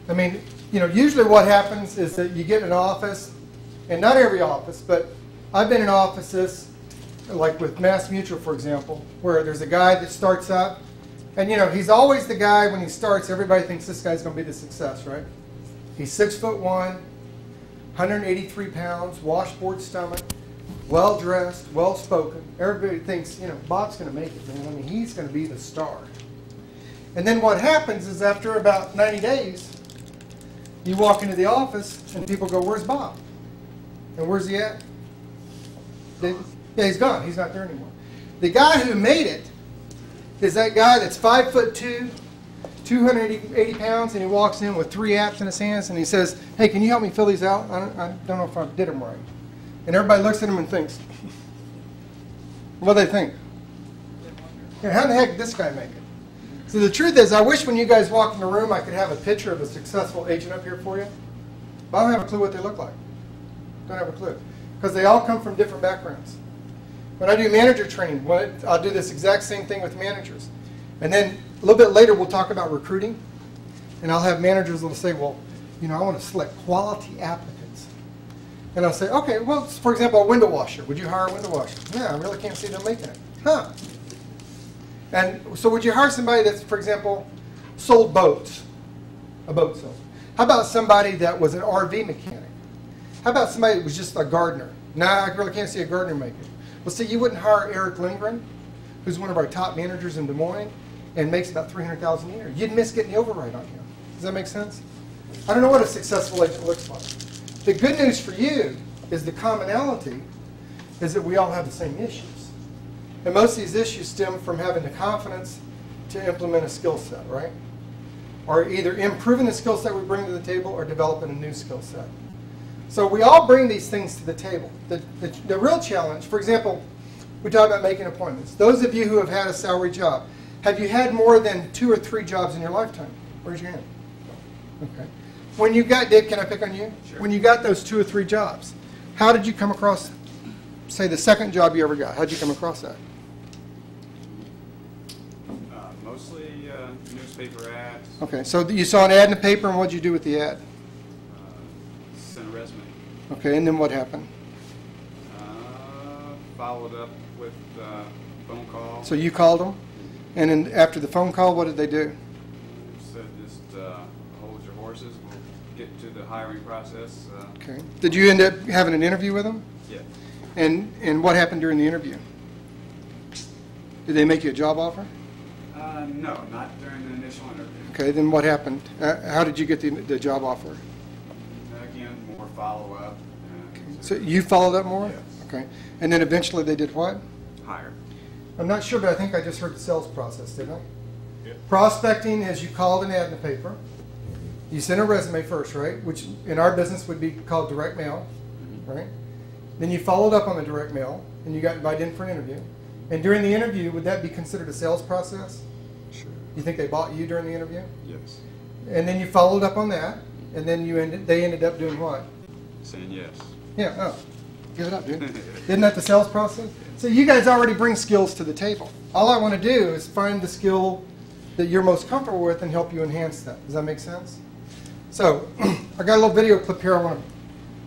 S1: I mean, you know, usually what happens is that you get in an office, and not every office, but I've been in offices, like with Mass Mutual, for example, where there's a guy that starts up, and you know, he's always the guy when he starts, everybody thinks this guy's going to be the success, right? He's 6'1", 183 pounds, washboard stomach, well-dressed, well-spoken. Everybody thinks, you know, Bob's going to make it, man. I mean, he's going to be the star. And then what happens is after about 90 days, you walk into the office and people go, where's Bob? And where's he at? Yeah, he's gone. He's not there anymore. The guy who made it is that guy that's 5'2", 280 pounds, and he walks in with 3 apps in his hands, and he says, hey, can you help me fill these out? I don't know if I did them right. And everybody looks at him and thinks, what do they think? Yeah, how the heck did this guy make it? So the truth is, I wish when you guys walk in the room, I could have a picture of a successful agent up here for you. But I don't have a clue what they look like. Don't have a clue. Because they all come from different backgrounds. When I do manager training, I'll do this exact same thing with managers. And then a little bit later, we'll talk about recruiting. And I'll have managers that will say, well, you know, I want to select quality applicants. And I'll say, okay, well, for example, a window washer. Would you hire a window washer? Yeah, I really can't see them making it. Huh. And so would you hire somebody that's, for example, sold boats, a boat salesman? How about somebody that was an RV mechanic? How about somebody that was just a gardener? Nah, I really can't see a gardener make it. Well, see, you wouldn't hire Eric Lindgren, who's one of our top managers in Des Moines, and makes about $300,000 a year. You'd miss getting the override on him. Does that make sense? I don't know what a successful agent looks like. The good news for you is the commonality is that we all have the same issues. And most of these issues stem from having the confidence to implement a skill set, right? Or either improving the skill set we bring to the table or developing a new skill set. So we all bring these things to the table. The real challenge, for example, we talk about making appointments. Those of you who have had a salary job, have you had more than 2 or 3 jobs in your lifetime? Raise your hand. Okay. When you got, Dave, can I pick on you? Sure. When you got those 2 or 3 jobs, how did you come across, say, the second job you ever got? How did you come across that?
S15: Mostly newspaper ads.
S1: Okay, so you saw an ad in the paper, and what did you do with the ad?
S15: Sent a resume.
S1: Okay, and then what happened?
S15: Followed up with phone call.
S1: So you called them, and then after the phone call, what did they do?
S15: Said just hold your horses. We'll get to the hiring process.
S1: Okay. Did you end up having an interview with them?
S15: Yeah.
S1: And what happened during the interview? Did they make you a job offer?
S15: No, not during the initial interview.
S1: Okay, then what happened? How did you get the job offer?
S15: Again, more follow-up.
S1: So you followed up more?
S15: Yes.
S1: Okay. And then eventually they did what?
S15: Hire.
S1: I'm not sure, but I think I just heard the sales process, didn't I?
S15: Yep.
S1: Prospecting is you called an ad in the paper. You sent a resume first, right? Which in our business would be called direct mail, right? Then you followed up on the direct mail, and you got invited in for an interview. And during the interview, would that be considered a sales process?
S15: Sure.
S1: You think they bought you during the interview?
S15: Yes.
S1: And then you followed up on that, and then they ended up doing what?
S15: Saying yes.
S1: Yeah, oh, give it up, dude. Isn't that the sales process? So you guys already bring skills to the table. All I want to do is find the skill that you're most comfortable with and help you enhance that. Does that make sense? So I got a little video clip here I want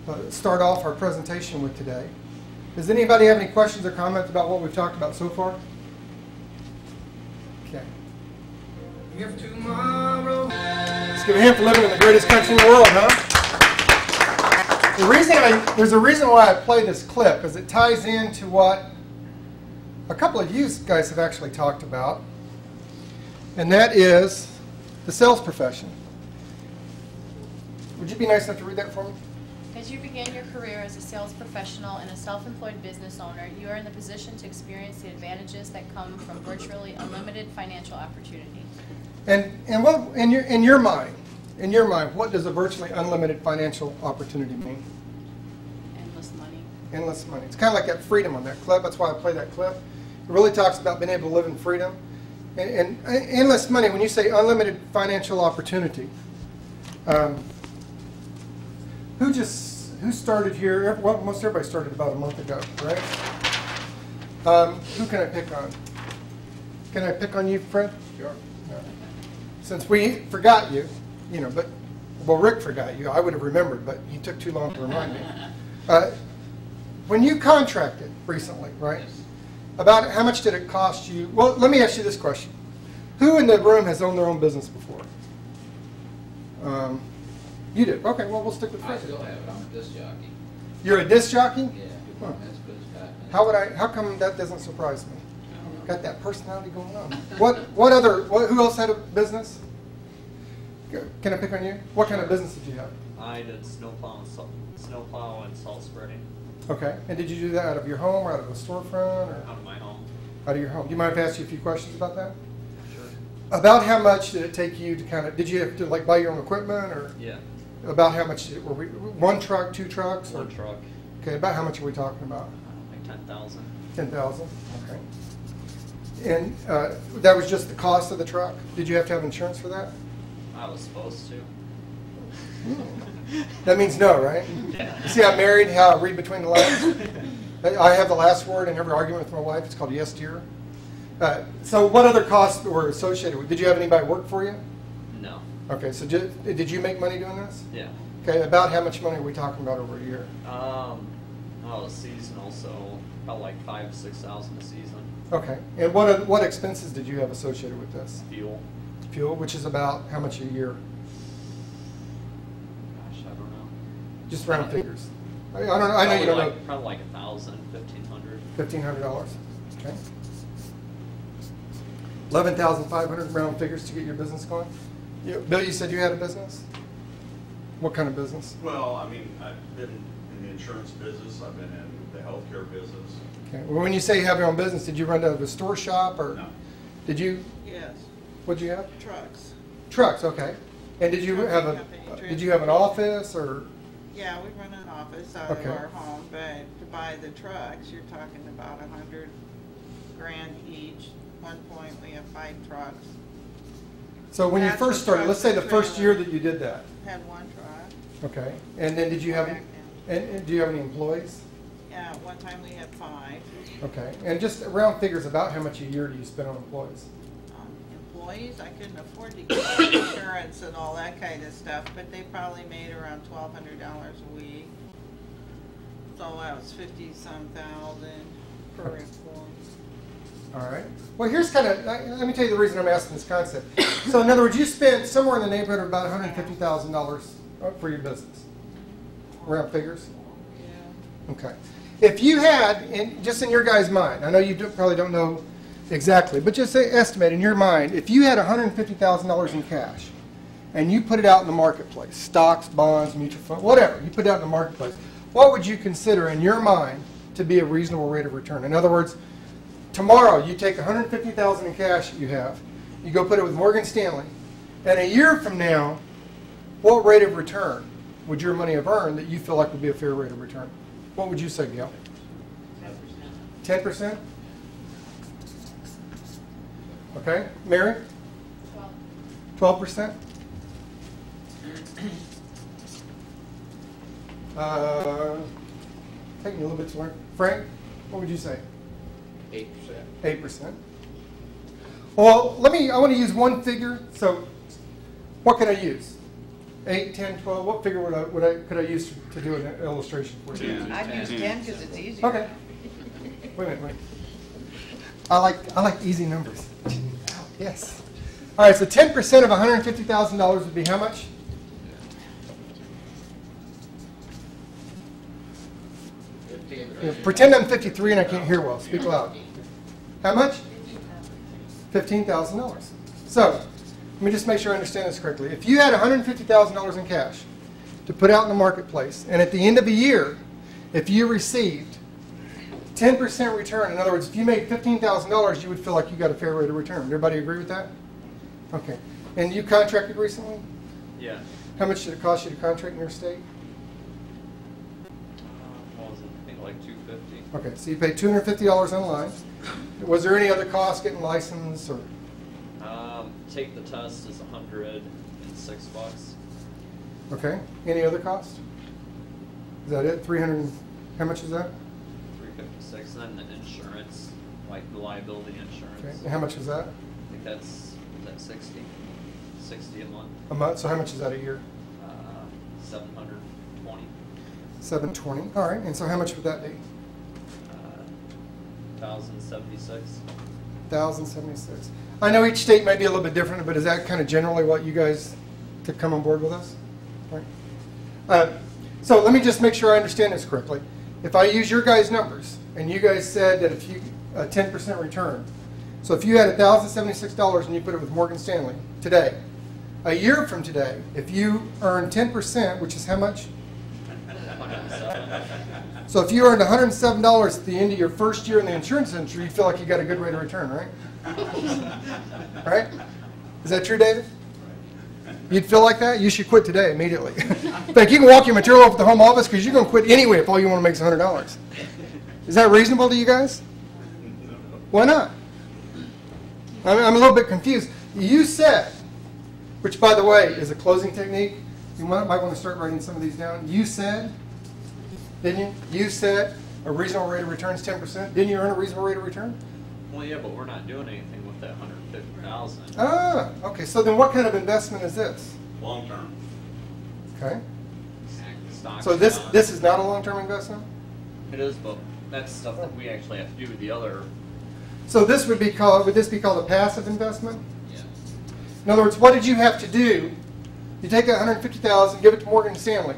S1: to start off our presentation with today. Does anybody have any questions or comments about what we've talked about so far? Okay. If tomorrow. Let's give a hand for living in the greatest country in the world, huh? There's a reason why I play this clip, is it ties into what a couple of you guys have actually talked about, and that is the sales profession. Would you be nice enough to read that for me?
S11: As you begin your career as a sales professional and a self-employed business owner, you are in the position to experience the advantages that come from virtually unlimited financial opportunity.
S1: And what in your mind, what does a virtually unlimited financial opportunity mean?
S11: Endless money.
S1: Endless money. It's kind of like that freedom on that clip. That's why I play that clip. It really talks about being able to live in freedom. And endless money, when you say unlimited financial opportunity, who started here? Well, most everybody started about a month ago, right? Who can I pick on? Can I pick on you, Fred? Sure. No. Since we forgot you, well, Rick forgot you. I would have remembered, but he took too long to remind me. When you contracted recently, right? About how much did it cost you? Well, let me ask you this question. Who in the room has owned their own business before? You did. Okay, well, we'll stick with Fred.
S12: I still have it. I'm a disc jockey.
S1: You're a disc jockey?
S12: Yeah.
S1: Huh.
S12: That's good stuff.
S1: How come that doesn't surprise me? Got that personality going on. Who else had a business? Can I pick on you? What kind of business did you have?
S5: I did snowplow and salt spreading.
S1: Okay, and did you do that out of your home or out of a storefront? Or?
S5: Out of my home.
S1: Out of your home. Do you mind if I ask you a few questions about that?
S5: Sure.
S1: About how much did it take you to did you have to buy your own equipment or?
S5: Yeah.
S1: About how much were we, 1 truck, 2 trucks?
S5: One truck.
S1: Okay, about how much are we talking about?
S5: Like 10,000.
S1: 10,000, okay. And that was just the cost of the truck? Did you have to have insurance for that?
S5: I was supposed to.
S1: That means no, right?
S5: Yeah.
S1: You see, I'm married, how I read between the lines? I have the last word in every argument with my wife. It's called yes, dear. So what other costs were associated with? Did you have anybody work for you?
S5: No.
S1: Okay, so did you make money doing this?
S5: Yeah.
S1: Okay, about how much money are we talking about over a year?
S5: Oh, seasonal, so about like 5,000 to 6,000 a season.
S1: Okay, and what expenses did you have associated with this?
S5: Fuel.
S1: Fuel, which is about how much a year?
S5: Gosh, I don't know.
S1: Just round figures. I don't know. I know you don't know.
S5: Probably like 1,000, 1,500.
S1: $1,500. Okay. 11,500 round figures to get your business going. Bill, you said you had a business. What kind of business?
S4: Well, I mean, I've been in the insurance business, I've been in the healthcare business.
S1: Okay. Well, when you say you have your own business, did you run out of a store shop or?
S4: No.
S1: Did you?
S8: Yes,
S1: What'd you have?
S8: trucks.
S1: Trucks. Okay. And did you have a?
S8: Company,
S1: Did you have an office or?
S8: Yeah, we run an office out
S1: Okay.
S8: of our home, but to buy the trucks, you're talking about $100,000 each. At one point, we have 5 trucks.
S1: So when you
S8: That's
S1: first
S8: the
S1: started, let's say the
S8: truck
S1: first year
S8: trailer.
S1: that you did that.
S8: Had 1 truck.
S1: Okay. And then did you have?
S8: Back
S1: And do you have any employees?
S8: Yeah, at one time we had 5.
S1: Okay. And just round figures, about how much a year do you spend on employees?
S8: Employees, I couldn't afford to get insurance and all that kind of stuff, but they probably made around $1,200 a week. So that was 50-some thousand per employee.
S1: All right. Well, here's kind of, let me tell you the reason I'm asking this concept. So in other words, you spent somewhere in the neighborhood of about $150,000 for your business. Round figures?
S8: Yeah.
S1: Okay. If you had, just in your guys' mind, I know you probably don't know exactly, but just say, estimate in your mind, if you had $150,000 in cash and you put it out in the marketplace, stocks, bonds, mutual funds, whatever, you put it out in the marketplace, what would you consider in your mind to be a reasonable rate of return? In other words, tomorrow you take $150,000 in cash that you have, you go put it with Morgan Stanley, and a year from now, what rate of return would your money have earned that you feel like would be a fair rate of return? What would you say, Gail? 10%. 10%? Okay. Mary? 12%? Taking a little bit to learn. Frank, what would you say?
S12: 8%.
S1: 8%. Well, I want to use one figure. So what can I use? 8, 10, 12, what figure could I use to do an illustration for you?
S2: 10.
S3: I'd use 10 because it's easier.
S1: Okay. Wait a minute. I like easy numbers. Yes. All right, so 10% of $150,000 would be how much? Pretend I'm 53 and I can't hear well. Speak loud. How much? $15,000. So, let me just make sure I understand this correctly. If you had $150,000 in cash to put out in the marketplace, and at the end of the year, if you received 10% return, in other words, if you made $15,000, you would feel like you got a fair rate of return. Everybody agree with that? Okay. And you contracted recently?
S5: Yeah.
S1: How much did it cost you to contract in your state?
S5: What was it? I think like $250.
S1: Okay, so you paid $250 online. Was there any other cost getting licensed or?
S5: Take the test is $106.
S1: Okay. Any other cost? Is that it? 300? How much is that?
S5: $356. And then the insurance, like the liability insurance.
S1: Okay. And how much is that?
S5: I think that's 60. 60 a month.
S1: A month. So how much is that a year?
S5: 720.
S1: 720. All right. And so how much would that be?
S5: 1,076.
S1: 1,076. I know each state might be a little bit different, but is that kind of generally what you guys to come on board with us? Right. So let me just make sure I understand this correctly. If I use your guys' numbers, and you guys said that if you 10% return, so if you had $1,076 and you put it with Morgan Stanley today, a year from today, if you earn 10%, which is how much? So if you earned $107 at the end of your first year in the insurance industry, you feel like you got a good rate of return, right? Right? Is that true, David? You'd feel like that? You should quit today immediately. In fact, you can walk your material over to the home office because you're going to quit anyway if all you want to make is $100. Is that reasonable to you guys? Why not? I'm a little bit confused. You said, which by the way is a closing technique, might want to start writing some of these down. You said, didn't you? You said a reasonable rate of return is 10%. Didn't you earn a reasonable rate of return?
S5: Well, yeah, but we're not doing anything with that 150,000.
S1: Ah, okay. So then what kind of investment is this?
S4: Long term.
S1: Okay.
S5: Stocks
S1: So this
S5: down.
S1: this is not a long-term investment?
S5: It is, but that's stuff that we actually have to do with the other.
S1: So this would this be called a passive investment?
S12: Yeah.
S1: In other words, what did you have to do? You take that 150,000, give it to Morgan Stanley.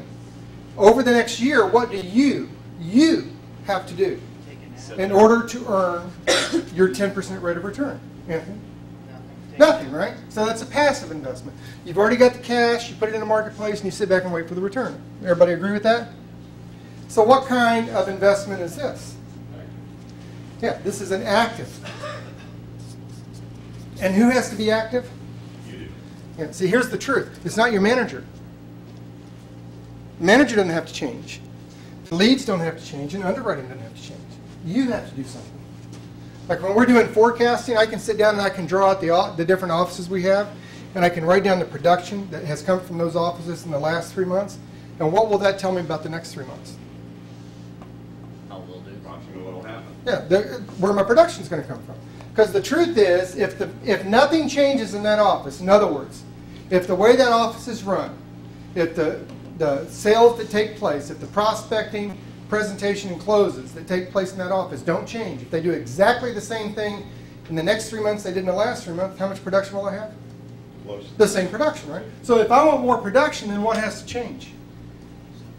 S1: Over the next year, what do you have to do in order to earn your 10% rate of return? Anthony? Nothing, right? So that's a passive investment. You've already got the cash, you put it in the marketplace, and you sit back and wait for the return. Everybody agree with that? So what kind of investment is this? Yeah, this is an active. And who has to be active?
S4: You do.
S1: Yeah, see, here's the truth. It's not your manager. The manager doesn't have to change. The leads don't have to change, and underwriting doesn't have to change. You have to do something. Like when we're doing forecasting, I can sit down and I can draw out the different offices we have, and I can write down the production that has come from those offices in the last 3 months. And what will that tell me about the next 3 months?
S5: How we'll do.
S4: Approximately what will happen.
S1: Yeah, where my production is going to come from. Because the truth is, if nothing changes in that office, in other words, if the way that office is run, if the sales that take place, if the prospecting, presentation, and closes that take place in that office don't change, if they do exactly the same thing in the next 3 months they did in the last 3 months, how much production will I have?
S4: Close.
S1: The same production, right? So if I want more production, then what has to change?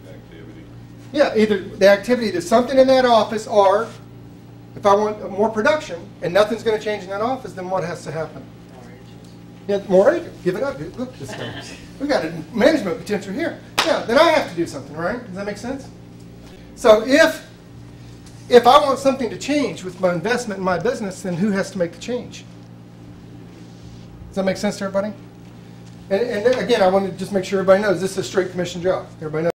S4: Activity.
S1: Yeah, either the activity, there's something in that office, or if I want more production and nothing's going to change in that office, then what has to happen? Yeah, more agents. Give it up. Dude. Look, this guy. We got a management potential here. Yeah, then I have to do something, right? Does that make sense? So if I want something to change with my investment in my business, then who has to make the change? Does that make sense to everybody? And again, I want to just make sure everybody knows this is a straight commission job. Everybody knows.